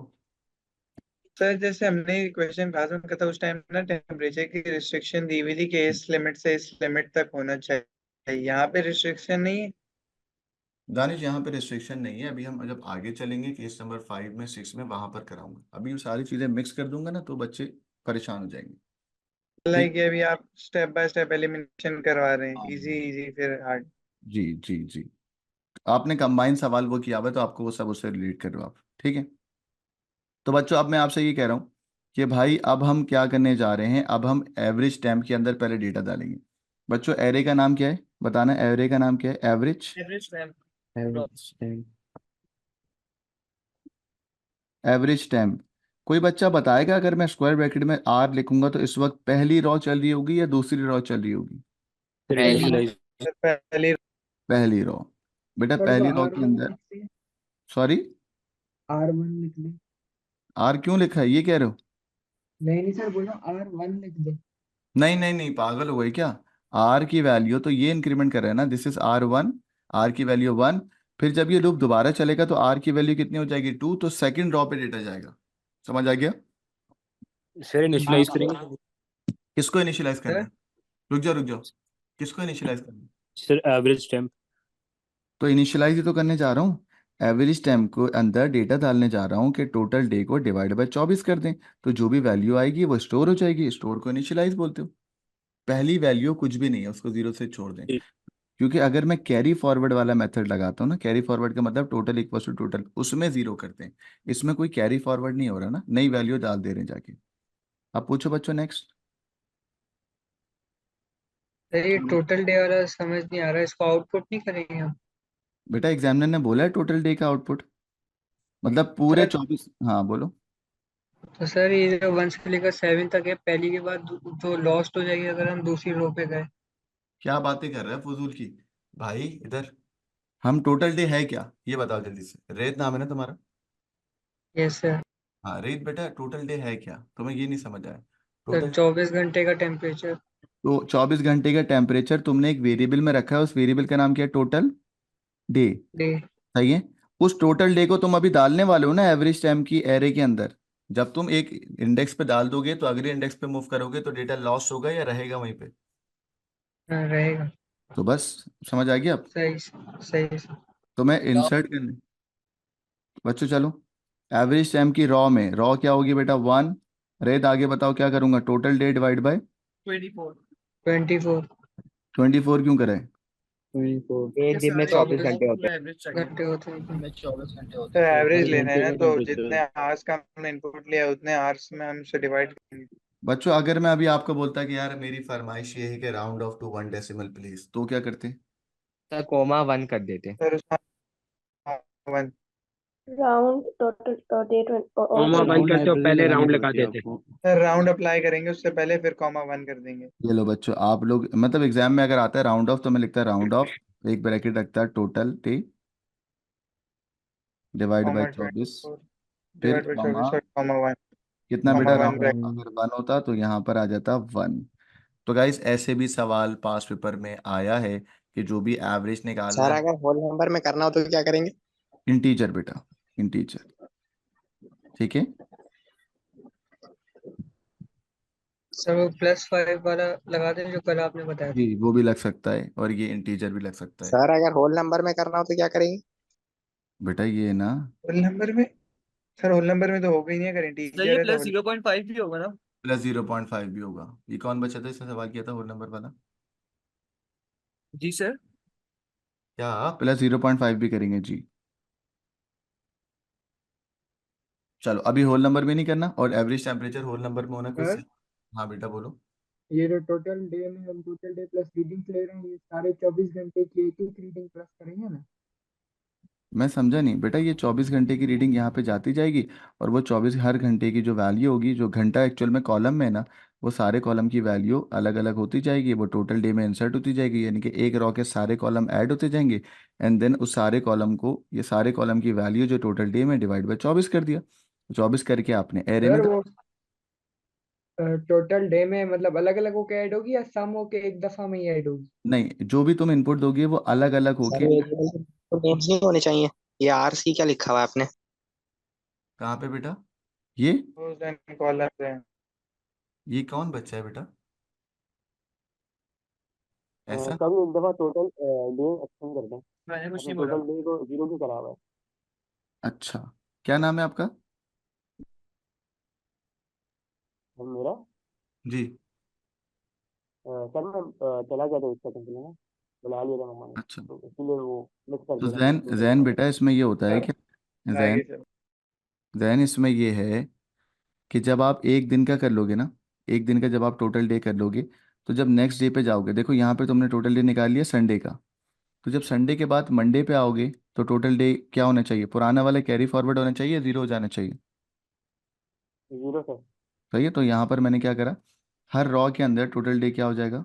सर जैसे हमने क्वेश्चन क्लास में कहा था उस टाइम ना टेम्परेचर की रिस्ट्रिक्शन दी हुई थी कि इस लिमिट से इस लिमिट तक होना चाहिए, यहाँ पे रिस्ट्रिक्शन नहीं है। दानिश यहाँ पे रिस्ट्रिक्शन नहीं है, अभी हम जब आगे चलेंगे केस नंबर 5 में 6 में वहां पर कराऊंगा, अभी ये सारी चीजें मिक्स कर दूंगा ना तो बच्चे परेशान हो जाएंगे। ठीक। लाइक अभी आप स्टेप बाय स्टेप एलिमिनेशन करवा रहे हैं, हाँ, इजी इजी फिर हार्ड। जी जी जी। आपने कंबाइन सवाल वो किया हुआ है तो आपको वो सब उससे रिलेट कर रहे हो आप, ठीक है। तो बच्चों अब मैं आपसे ये कह रहा हूँ कि भाई अब हम क्या करने जा रहे हैं, अब हम एवरेज टाइम के अंदर पहले डेटा डालेंगे। बच्चों एरे का नाम क्या है बताना, एरे का नाम क्या है, average. Average time. Average time. कोई बच्चा बताएगा अगर मैं स्क्वायर ब्रैकेट में आर लिखूंगा तो इस वक्त पहली रॉ चल रही होगी या दूसरी रॉ चल रही होगी, पहली। पहली रॉ। बेटा पहली रॉ के अंदर, सॉरी R1 लिख ले। आर क्यों लिखा है ये कह रहे हो। नहीं नहीं सर, बोलो R1 लिख दे। नहीं नहीं नहीं पागल हो गए क्या, आर की वैल्यू तो ये इंक्रीमेंट कर रहे हैं ना, दिस इज R1, आर की वैल्यू 1, फिर जब ये लूप दोबारा चलेगा तो आर की वैल्यू कितनी हो जाएगी 2, तो सेकंड रॉ पे डेटा जाएगा। समझ आ गया? सर इनिशियलाइज करेंगे किसको इनिशियलाइज करना सर है? रुक जाओ, किसको इनिशियलाइज करना है? Sir average temp. तो इनिशियलाइज ही तो करने जा रहा हूँ। एवरेज टाइम को अंदर डेटा डालने जा रहा हूँ कि टोटल डे को डिवाइड बाय 24 कर दें, तो जो भी वैल्यू आएगी वो स्टोर हो जाएगी। स्टोर को इनिशियलाइज बोलते हो। पहली वैल्यू कुछ भी नहीं है, उसको जीरो से छोड़ दें। क्योंकि अगर मैं कैरी फॉरवर्ड वाला मेथड लगाता हूँ ना, कैरी फॉरवर्ड का मतलब टोटल इक्वल टू टोटल, उसमें जीरो करते हैं। इसमें कोई कैरी फॉरवर्ड नहीं हो रहा ना, नई वैल्यू डाल दे रहे हैं जाके। अब पूछो बच्चों नेक्स्ट। सर ये टोटल डे वाला समझ नहीं आ रहा, इसको आउटपुट नहीं करेंगे हम? बेटा एग्जामिनर ने बोला है टोटल डे का आउटपुट, मतलब पूरे सर 24। हाँ बोलो। तो सर ये जो 1 से लेकर 7 तक है, पहली के बाद तो लॉस्ट हो जाएगी अगर हम दूसरी रो पे गए। क्या बातें कर रहा है फजूल की? भाई इधर, हम टोटल डे है क्या ये बताओ जल्दी से। रेत नाम है ना तुम्हारा? Yes sir. हाँ रेत बेटा, टोटल डे है क्या? तुम्हें ये नहीं समझ आया? सर टोटल, 24 घंटे का टेम्परेचर। तो 24 घंटे का टेम्परेचर तुमने एक वेरिएबल में रखा है, उस वेरिएबल का नाम क्या है? Total day. डे। सही है। उस टोटल डे को तुम अभी डालने वाले हो ना एवरेज टाइम की एरे के अंदर। जब तुम एक इंडेक्स पे डाल दोगे तो अगले इंडेक्स पे मूव करोगे तो डेटा लॉस होगा या रहेगा वहीं पे? हाँ रहेगा। तो बस समझ आ गया अब। सही सही सर। तो मैं इंसर्ट करने, बच्चों चलो, एवरेज टाइम की रॉ में, रॉ क्या होगी बेटा 1। रेत आगे बताओ क्या करूंगा? Total day divide by 24। 24 24 क्यों करें? एक दिन में सारे 24 24 घंटे होते हैं। एवरेज चाहिए। घंटे होते हैं। में 24 घंटे तो होते हैं। एवरेज ले रहे हैं घंटे ना, का तो टेम्परेचर। जितने आवर्स का हमने इनपुट लिया उतने आवर्स में हम उसे डिवाइड करेंगे। बच्चों अगर मैं अभी आपको बोलता कि यार मेरी फरमाइश ये है कि round off to 1 decimal please, तो क्या करते? सर कोमा 1 कर देते। सर उसका 1। राउंड टोटल डेट और कॉमा वन राउंड करते हो करते पहले राउंड लगा देते। सर राउंड अप्लाई करेंगे उससे पहले, फिर कॉमा 1 कर देंगे। ये लो बच्चों, आप लोग मतलब एग्जाम में अगर आता है राउंड ऑफ तो मैं लिखता है राउंड ऑफ, एक ब्रैकेट रखता है total day divide by comma 24, 24 फिर डिवाइड बाई कॉमा 24 और कॉमा 1। कितना कॉमा बेटा? 1 राउंड ब्रैकेट। अगर 1 होता तो यहाँ पर आ जाता 1। तो गाइस ऐसे भी सवाल पास पेपर में आया है कि जो भी एवरेज निकालना सर है। अगर होल नंबर में करना हो तो क्या करेंगे? इंटीजर बेटा, इंटीजर। ठीक है। सर वो +5 वाला लगा दें जो कल आपने बताया था। जी वो भी लग सकता है और ये इंटीजर भी लग सकता है। सर अगर होल नंबर में करना हो तो क्या करेंगे? बेटा ये ना, होल नंबर में, सर होल नंबर में तो होगा ही नहीं अगर सर ये इंटीजर है तो प्लस 0.5 भी होगा ना? +0.5 भी होगा। ये कौन बचा था इसने सवाल किया था होल नंबर वाला? जी सर। क्या +0.5 भी करेंगे जी? चलो अभी होल नंबर में नहीं करना, और एवरेज टेम्परेचर होल नंबर में होना कोई सर हाँ बेटा बोलो। ये जो टोटल डे में हम टोटल डे प्लस रीडिंग्स ले रहे हैं, ये सारे 24 घंटे की एक एक रीडिंग प्लस करेंगे ना? मैं समझा नहीं बेटा, ये 24 घंटे की रीडिंग यहाँ पे जाती जाएगी, और वो 24 हर घंटे की जो वैल्यू होगी, जो घंटा एक्चुअल में कॉलम में है ना, वो सारे कॉलम की वैल्यू अलग अलग होती जाएगी, वो टोटल डे में इंसर्ट होती जाएगी, यानी कि एक रॉ के सारे कॉलम ऐड होते जाएंगे। एंड देन उस सारे कॉलम को, ये सारे कॉलम की वैल्यू जो टोटल डे में डिवाइड बाई 24 कर दिया। 24 करके आपने एरे में सर वो टोटल डे में मतलब अलग अलग होके ऐड होगी या सम होके एक दफा में ही ऐड होगी? नहीं, जो भी तुम इनपुट दोगे वो अलग अलग होके। सर वेरिएबल तो नेम्स नहीं होने चाहिए। ये RC क्या लिखा हुआ है आपने? कहाँ पे बेटा? ये कॉलम है। ये कौन बच्चा है बेटा ऐसा? कभी एक दफा टोटल डे एक्सटेंड कर दें। मैंने कुछ अपने नहीं बोला। टोटल डे को 0 क्यों करा हुआ है? अच्छा, क्या नाम है आपका? मेरा जी। सर मैं चला गया था इसका कंपनी में, बुला लिया था मम्मा ने, अच्छा, तो इसीलिए वो मिक्स कर तो दिया था जैन मैंने जैन टोटल। बेटा इसमें ये होता है कि आगे जैन चलो। जैन इसमें ये है कि जब आप एक दिन का कर लोगे ना, एक दिन का जब आप टोटल डे कर लोगे, तो जब नेक्स्ट डे पे जाओगे, देखो यहाँ पे तुमने टोटल डे निकाल लिया संडे का, तो जब संडे के बाद मंडे पे आओगे तो टोटल डे क्या होना चाहिए? पुराना वाला कैरी फॉरवर्ड होना चाहिए, जीरो हो जाना चाहिए। 0 सर। सही है। तो यहाँ पर मैंने क्या करा, हर रॉ के अंदर टोटल डे क्या हो जाएगा?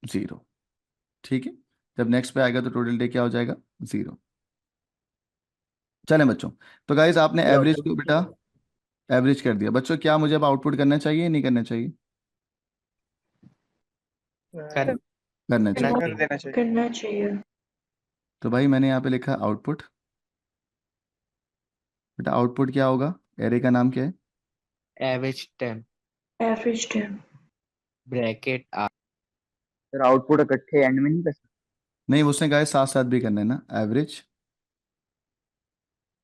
0। ठीक है। जब नेक्स्ट पे आएगा तो टोटल डे क्या हो जाएगा? 0। चलें बच्चों, तो गाइज आपने एवरेज को बेटा एवरेज कर दिया। बच्चों क्या मुझे अब आउटपुट करना चाहिए नहीं करना चाहिए? कर करना करना चाहिए। कर देना चाहिए। करना चाहिए। तो भाई मैंने यहाँ पे लिखा आउटपुट। बेटा आउटपुट क्या होगा, एरे का नाम क्या है? Average temp average temp bracket r. Sir output इकट्ठे एंड में नहीं कर सकते? नहीं, उसने कहा है साथ साथ भी करना है ना, एवरेज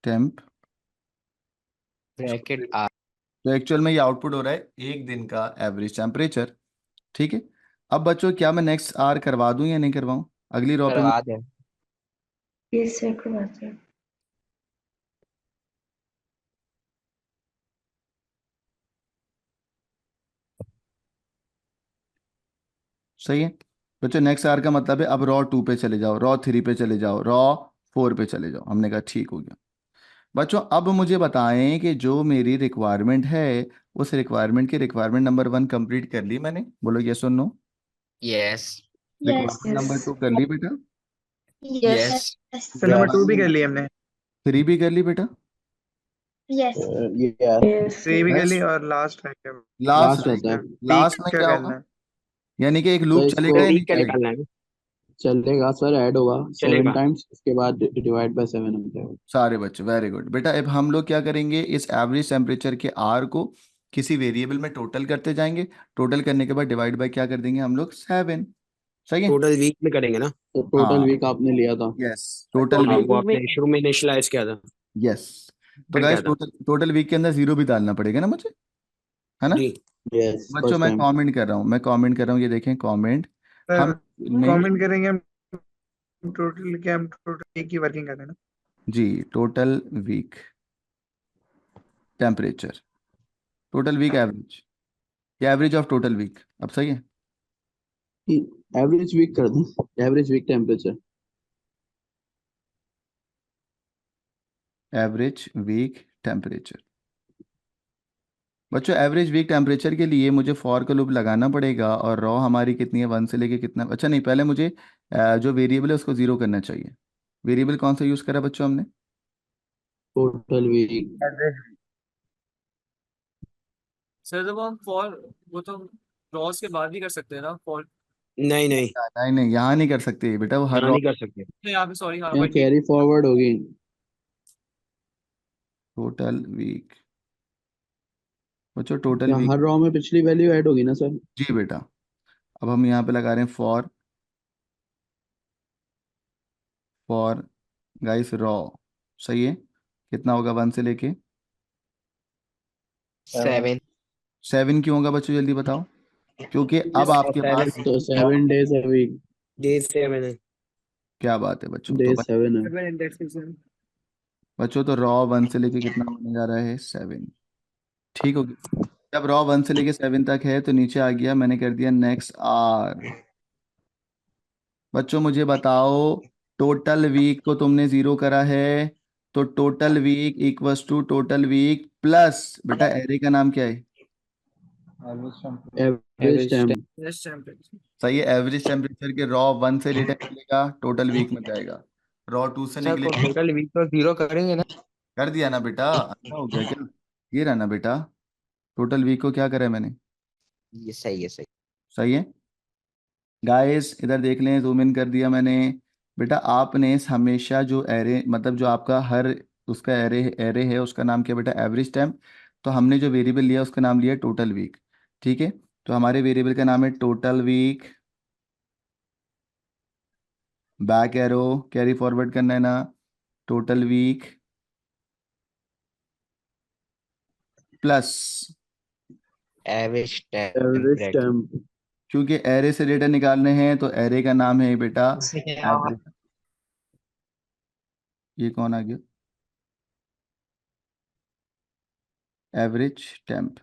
टेम्प। Bracket r. तो एक्चुअल में ये आउटपुट हो रहा है एक दिन का एवरेज टेम्परेचर। ठीक है। अब बच्चों क्या मैं नेक्स्ट आर करवा दूं या नहीं करवाऊं? अगली रो पे करवा दें। ये से करवाते हैं। सही है बच्चों। नेक्स्ट आर का मतलब है अब रॉ 2 पे चले जाओ, रॉ 3 पे चले जाओ, रॉ 4 पे चले जाओ। हमने कहा ठीक हो गया। बच्चों अब मुझे बताएं कि जो मेरी रिक्वायरमेंट है उस रिक्वायरमेंट की रिक्वायरमेंट नंबर 1 कंप्लीट कर ली मैंने? बोलो यस और no. Yes. Yes requirement number 2 कर ली बेटा? यस तो नंबर 2 भी कर लिया हमने, 3 भी कर ली बेटा? यस यस 3 भी कर ली Yes. और लास्ट है क्या? लास्ट लास्ट रहता है लास्ट में क्या क्या करना होगा? है? यानी कि एक सर लूप इसको चलेगा या नहीं वीक का चलेगा? निकालना है। चलेगा सर, ऐड होगा 7 चलेगा। टाइम्स, उसके बाद डिवाइड बाय 7 हो जाएगा। सारे बच्चे वेरी गुड बेटा। अब हम लोग क्या करेंगे, इस एवरेज टेम्परेचर के आर को किसी वेरिएबल में टोटल करते जाएंगे। टोटल करने के बाद डिवाइड बाय क्या कर देंगे हम लोग, 7। सही है। टोटल वीक में करेंगे ना? तो टोटल हाँ वीक आपने लिया था। यस, टोटल हाँ, वीक। वो आपने शुरू में इनिशियलाइज किया था। यस। तो फिर क्या गाइस था? टोटल वीक के अंदर 0 भी डालना पड़ेगा ना मुझे, है ना? जी। यस बच्चों फर्स्ट मैं टाइम। कमेंट कर रहा हूँ, मैं कमेंट कर रहा हूँ, ये देखें कमेंट। सर हम में कमेंट करेंगे हम टोटल, क्या हम टोटल एक ही वर्किंग कर रहे हैं ना? जी total week temperature, total week average, या एवरेज ऑफ टोटल वीक। अब सही है। एवरेज वीक कर दें, average week temperature. Average week temperature. बच्चों एवरेज वीक टेम्परेचर के लिए मुझे फॉर का लूप लगाना पड़ेगा, और रॉ हमारी कितनी है, 1 से लेके कितना, अच्छा नहीं, पहले मुझे जो वेरिएबल है उसको 0 करना चाहिए। वेरिएबल कौन सा यूज़ करा बच्चों हमने? Total week. सर जब हम फॉर वो तो क्रॉस के बाद भी कर सकते हैं ना फॉर। नहीं नहीं, नहीं नहीं, यहाँ नहीं कर सकते बेटा, वो हर यहाँ रॉ। नहीं कर सकते। यहाँ पे सॉरी हाँ यहाँ कंटिन्यू। कैरी फॉरवर्ड होगी। टोटल वीक बच्चों, टोटल यहाँ वीक। हर रॉ में पिछली वैल्यू ऐड होगी ना सर? जी बेटा। अब हम यहाँ पे लगा रहे हैं फॉर गाइस रॉ। सही है। कितना होगा 1 से लेके 7। 7? क्यों होगा बच्चों, जल्दी बताओ। क्योंकि अब आपके सेवन पास तो 7 डेज अ वीक। डे 7 है। क्या बात है बच्चों। तो डेज 7 है। बच्चों तो रॉ 1 से लेके कितना होने जा रहा है, 7। ठीक हो गया। जब रॉ 1 से लेके 7 तक है तो नीचे आ गया, मैंने कर दिया नेक्स्ट आर। बच्चों मुझे बताओ, टोटल वीक को तुमने 0 करा है, तो total week equals to total week plus, बेटा एरे का नाम क्या है? Average temp. सही है। एवरेज टेम्परेचर के रॉ 1 से डेटा निकलेगा, टोटल वीक में जाएगा। रॉ 2 से सर निकलेगा। टोटल वीक तो 0 करेंगे ना? कर दिया ना बेटा, अच्छा हो गया क्या? ये रहा ना बेटा, टोटल वीक को क्या करा मैंने? ये सही है, सही। सही है। गाइस इधर देख लें, जूम इन कर दिया मैंने। बेटा आपने हमेशा जो एरे, मतलब जो आपका हर उसका एरे एरे है उसका नाम क्या बेटा, एवरेज टाइम। तो हमने जो वेरिएबल लिया उसका नाम लिया टोटल वीक। ठीक है। तो हमारे वेरिएबल का नाम है total week, back arrow carry forward करना है ना, total week plus average average temperature. Temp. क्योंकि एरे से डेटा निकालने हैं तो एरे का नाम है बेटा एवरेज। ये कौन आ गया, एवरेज टेम्प।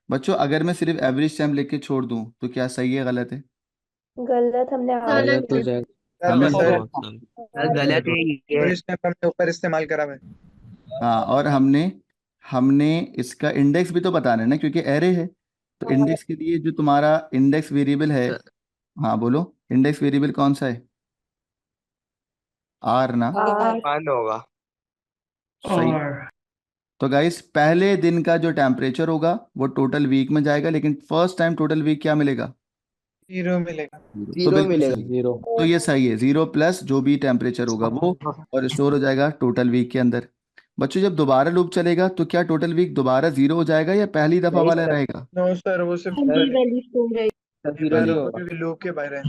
बच्चों अगर मैं सिर्फ एवरेज टेम्प लिख के छोड़ दूं तो क्या सही है गलत है? गलत, हमने आर गलत हो है। जाएगा। हमें सर गलत है ये। एवरेज टेम्प हमने ऊपर इस्तेमाल करा हुआ है। हाँ, और हमने हमने इसका इंडेक्स भी तो बताना है ना, क्योंकि एरे है। तो इंडेक्स के लिए जो तुम्हारा इंडेक्स वेरिएबल है, हाँ बोलो, इंडेक्स वेरिएबल कौन सा है? आर ना? आर। 1 होगा। सही। तो गाइस पहले दिन का जो टेम्परेचर होगा वो टोटल वीक में जाएगा, लेकिन फर्स्ट टाइम टोटल वीक क्या मिलेगा, जीरो मिलेगा। तो जीरो बिल्कुल मिलेगा, सही है। जीरो। तो ये सही है, 0 प्लस जो भी टेम्परेचर होगा वो, और स्टोर हो जाएगा टोटल वीक के अंदर। बच्चों जब दोबारा लूप चलेगा तो क्या टोटल वीक दोबारा 0 हो जाएगा या पहली दफा नहीं वाला सर, रहेगा? नो सर, वो सिर्फ पहली सर वैल्यू स्टोर है। जीरो पहली। नहीं जीरो, होगा। क्योंकि लूप के बाहर है।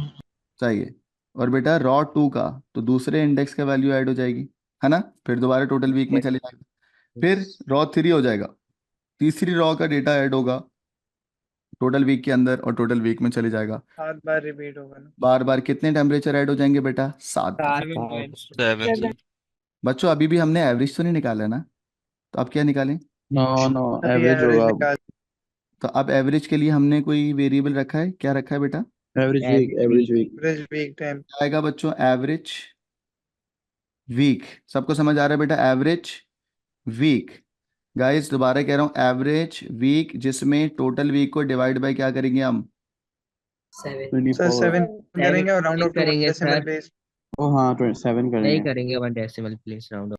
सही है। और बेटा रॉ 2 का तो दूसरे इंडेक्स का वैल्यू ऐड हो जाएगी, है ना, फिर दोबारा टोटल वीक में चले जाएगा। फिर रॉ 3 हो जाएगा, तीसरी रॉ का डेटा ऐड होगा टोटल वीक के अंदर और टोटल वीक में चले जाएगा। 7 बार रिपीट होगा ना। बार बार कितने टेम्परेचर ऐड हो जाएंगे बेटा? 7 बार। 7 बच्चों अभी भी हमने एवरेज तो नहीं निकाला ना, तो अब क्या निकालें? नो नो, अभी एवरेज एवरेज होगा। निकाल। तो अब एवरेज के लिए हमने कोई वेरिएबल रखा है, क्या रखा है बेटा? Average week, average week. Average week time. आएगा बच्चों एवरेज वीक। सबको समझ आ रहा है बेटा? Average week. गाइस दोबारा कह रहा हूँ, एवरेज वीक जिसमें टोटल वीक को डिवाइड बाय क्या करेंगे हम? सर 7 24। करेंगे और राउंड ऑफ टू करेंगे डेसिमल सर, बेस। ओ हाँ, 27 नहीं करेंगे। करेंगे 1 डेसिमल प्लेस राउंड।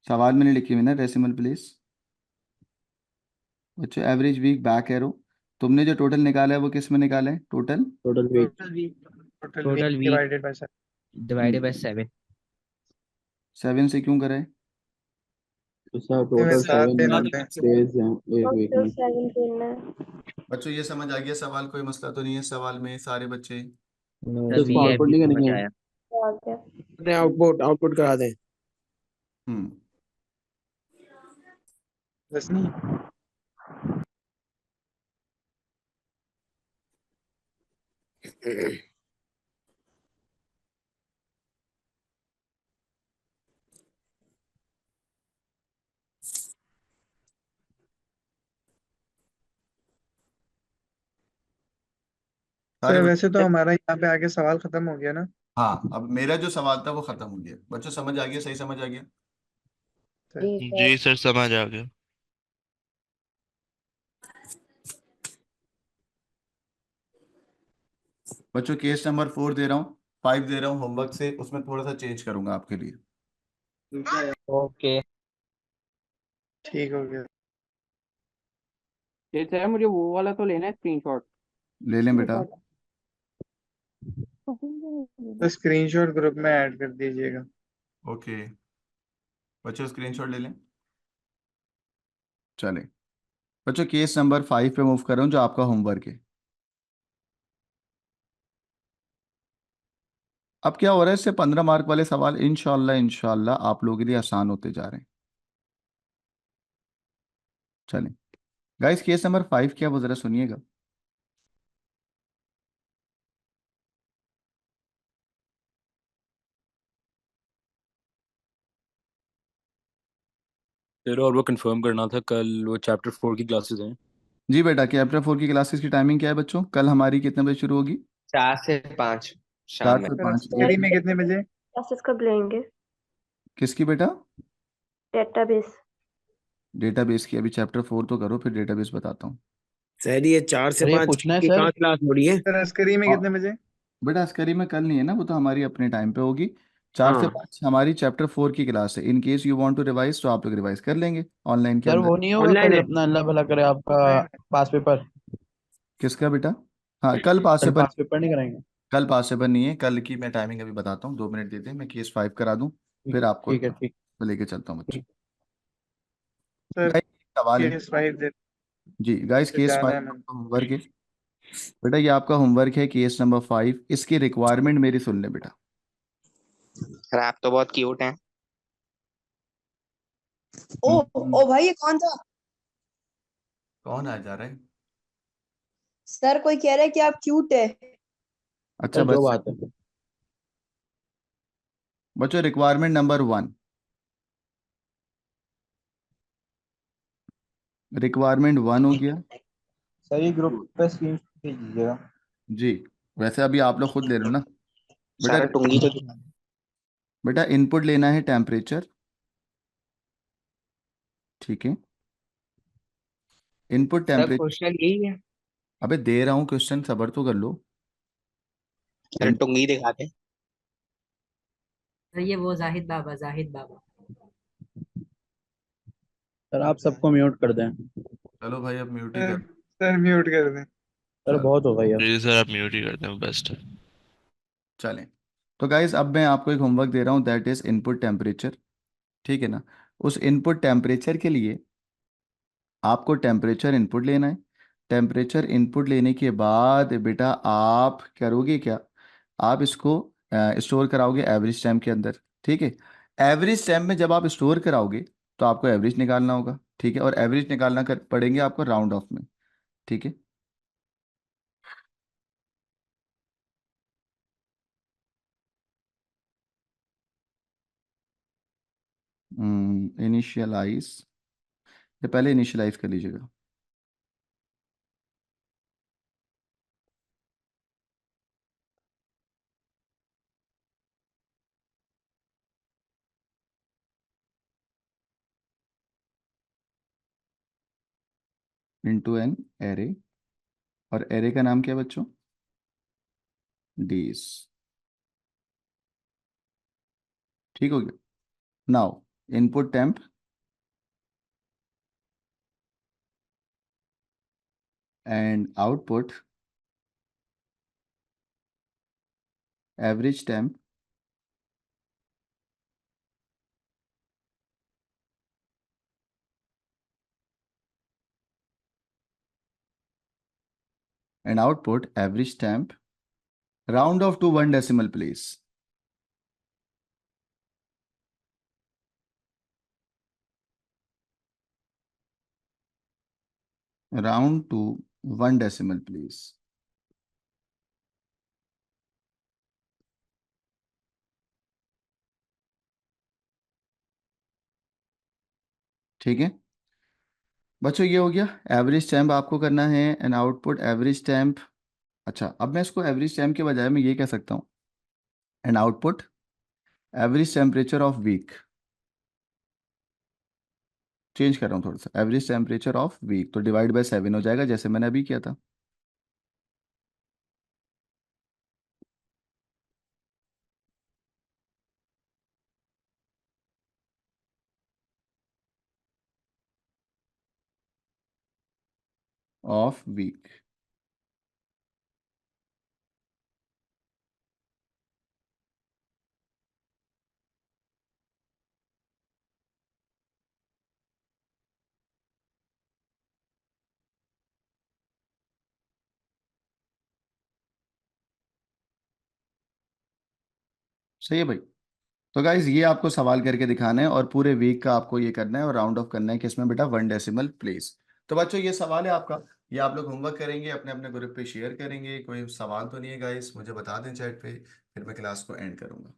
सवाल में नहीं लिखी हुई ना डेसिमल प्लेस। बच्चों एवरेज वीक बैक एरो, तुमने जो टोटल निकाला है वो किस में निकाला है total? Total week. Total week total week divided by 7। Divided by 7। 7 से क्यों करें? तो सर में टोटल 7 7 दिन होते हैं। डेज हैं एक वीक तो में। 7 देना है। बच्चों ये समझ आ गया सवाल? कोई मसला तो नहीं है सवाल में सारे बच्चे? तो इसको ये आउटपुट अभी नहीं समझ करेंगे? आया। आ गया। नहीं, आउटपुट आउटपुट करा दें। हम्म। बस नहीं। सारे सर वैसे तो बच्चे? हमारा यहाँ पे आके सवाल खत्म हो गया ना। हाँ, अब मेरा जो सवाल था वो खत्म हो गया। बच्चों समझ आ गया? सही समझ आ गया? सर जी सर। जी सर समझ आ गया। बच्चों केस नंबर 4 दे रहा हूँ, 5 दे रहा हूँ होमवर्क से, उसमें थोड़ा सा चेंज करूंगा आपके लिए। ओके। ठीक हो गया। ठीक है, मुझे वो वाला तो लेना है स्क्रीनशॉट। ले लें बेटा। तो स्क्रीनशॉट ग्रुप में ऐड कर दीजिएगा। ओके बच्चों स्क्रीनशॉट ले लें। चले बच्चों केस नंबर 5 पे मूव कर रहा हूँ जो आपका होमवर्क है। अब क्या हो रहा है, इससे 15 मार्क वाले सवाल इंशाल्लाह इंशाल्लाह आप लोगों के लिए आसान होते जा रहे हैं। चलें गाइस, केस नंबर 5 क्या वो जरा सुनिएगा। फिर और वो कंफर्म करना था, कल वो चैप्टर 4 की क्लासेस हैं। जी बेटा, चैप्टर 4 की क्लासेस की टाइमिंग क्या है बच्चों? कल हमारी कितने बजे शुरू होगी? 4 से 5 शाम 4 में। से सर 5 स्टडी में कितने बजे? क्लासेस कब लेंगे? किसकी बेटा? डेटाबेस। डेटाबेस की? अभी चैप्टर 4 तो करो फिर डेटाबेस बताता हूँ। सर ये 4 से अरे ये 5 पूछना है की सर। कहाँ क्लास हो रही है? सर अस्करी में हाँ कितने बजे? बेटा अस्करी में कल नहीं है ना, वो तो हमारी अपने टाइम पे होगी। 4 से 5 हमारी चैप्टर 4 की क्लास है। In case you want to revise तो आप लोग रिवाइज कर लेंगे ऑनलाइन के सर अंदर। वो नहीं होगा ऑनलाइन कल है। अपना, अल्लाह भला करे, आपका ऑनलाइन। पास पेपर? किसका बेटा? हाँ कल पास कल पेपर। पास पेपर नहीं कराएंगे? कल पास पेपर नहीं है, कल की मैं टाइमिंग अभी बताता हूँ, 2 मिनट देते हैं, मैं केस 5 करा दूँ ठीक, फिर आपको ठीक है, ठीक। लेके चलता हूँ बच्चों। ठीक। सर गाइस सवाल है। केस 5 दे जी गाइस तो केस जाना 5 है मैंने। आपका होमवर्क है। बेटा ये आपका होमवर्क है केस नंबर 5, इसकी रिक्वायरमेंट मेरी सुन ले बेटा। सर आप तो बहुत क्यूट हैं। ओ हम्म, ओ भाई, ये कौन था? कौन आ जा रहा है? सर कोई कह रहा है कि आप क्यूट है। अच्छा सर जो बस बात है। बच्चों रिक्वायरमेंट नंबर 1, रिक्वायरमेंट 1 हो गया। सर ये ग्रुप पे स्क्रीन भेजिएगा। जी वैसे अभी आप लोग खुद ले लो ना बेटा। सर टुंगी तो बेटा इनपुट लेना है टेम्परेचर, ठीक है? Input sir temperature. क्वेश्चन यही है। अबे दे रहा हूँ क्वेश्चन, सबर तो कर लो। सर टुंगी दिखाते। तो ये वो जाहिद बाबा, जाहिद बाबा। सर आप सबको म्यूट कर दें। चलो भाई अब म्यूट ही सर कर। सर म्यूट कर दें। सर चलो बहुत होगा यार। प्लीज सर आप म्यूट ही कर दें, बेस्ट है। चलें। तो गाइस अब मैं आपको एक होमवर्क दे रहा हूँ, दैट इज इनपुट टेम्परेचर। ठीक है ना। उस इनपुट टेम्परेचर के लिए आपको टेम्परेचर इनपुट लेना है। टेम्परेचर इनपुट लेने के बाद बेटा आप करोगे क्या, आप इसको स्टोर कराओगे एवरेज टाइम के अंदर। ठीक है। एवरेज टाइम में जब आप स्टोर कराओगे तो आपको एवरेज निकालना होगा। ठीक है। और एवरेज निकालना पड़ेंगे आपको राउंड ऑफ में। ठीक है। इनिशियलाइज, ये पहले इनिशियलाइज कर लीजिएगा। इनटू एन एरे, और एरे का नाम क्या है बच्चों, डेज। ठीक हो गया। Now input temp and output average temp and output average temp, round off to 1 decimal place, round to 1 decimal place। ठीक है बच्चों, ये हो गया एवरेज टेम्प आपको करना है एंड आउटपुट एवरेज टेम्प। अच्छा, अब मैं इसको एवरेज टेम्प के बजाय मैं ये कह सकता हूँ and output average temperature of week. Change कर रहा हूँ थोड़ा सा, एवरेज टेम्परेचर ऑफ वीक, तो डिवाइड बाय 7 हो जाएगा जैसे मैंने अभी किया था। Of week. सही है भाई। तो गाइज ये आपको सवाल करके दिखाना है और पूरे वीक का आपको ये करना है और राउंड ऑफ करना है कि इसमें बेटा 1 decimal place। तो बच्चों ये सवाल है आपका, ये आप लोग होमवर्क करेंगे, अपने अपने ग्रुप पे शेयर करेंगे। कोई सवाल तो नहीं है गाइज, मुझे बता दें चैट पे, फिर मैं क्लास को एंड करूंगा।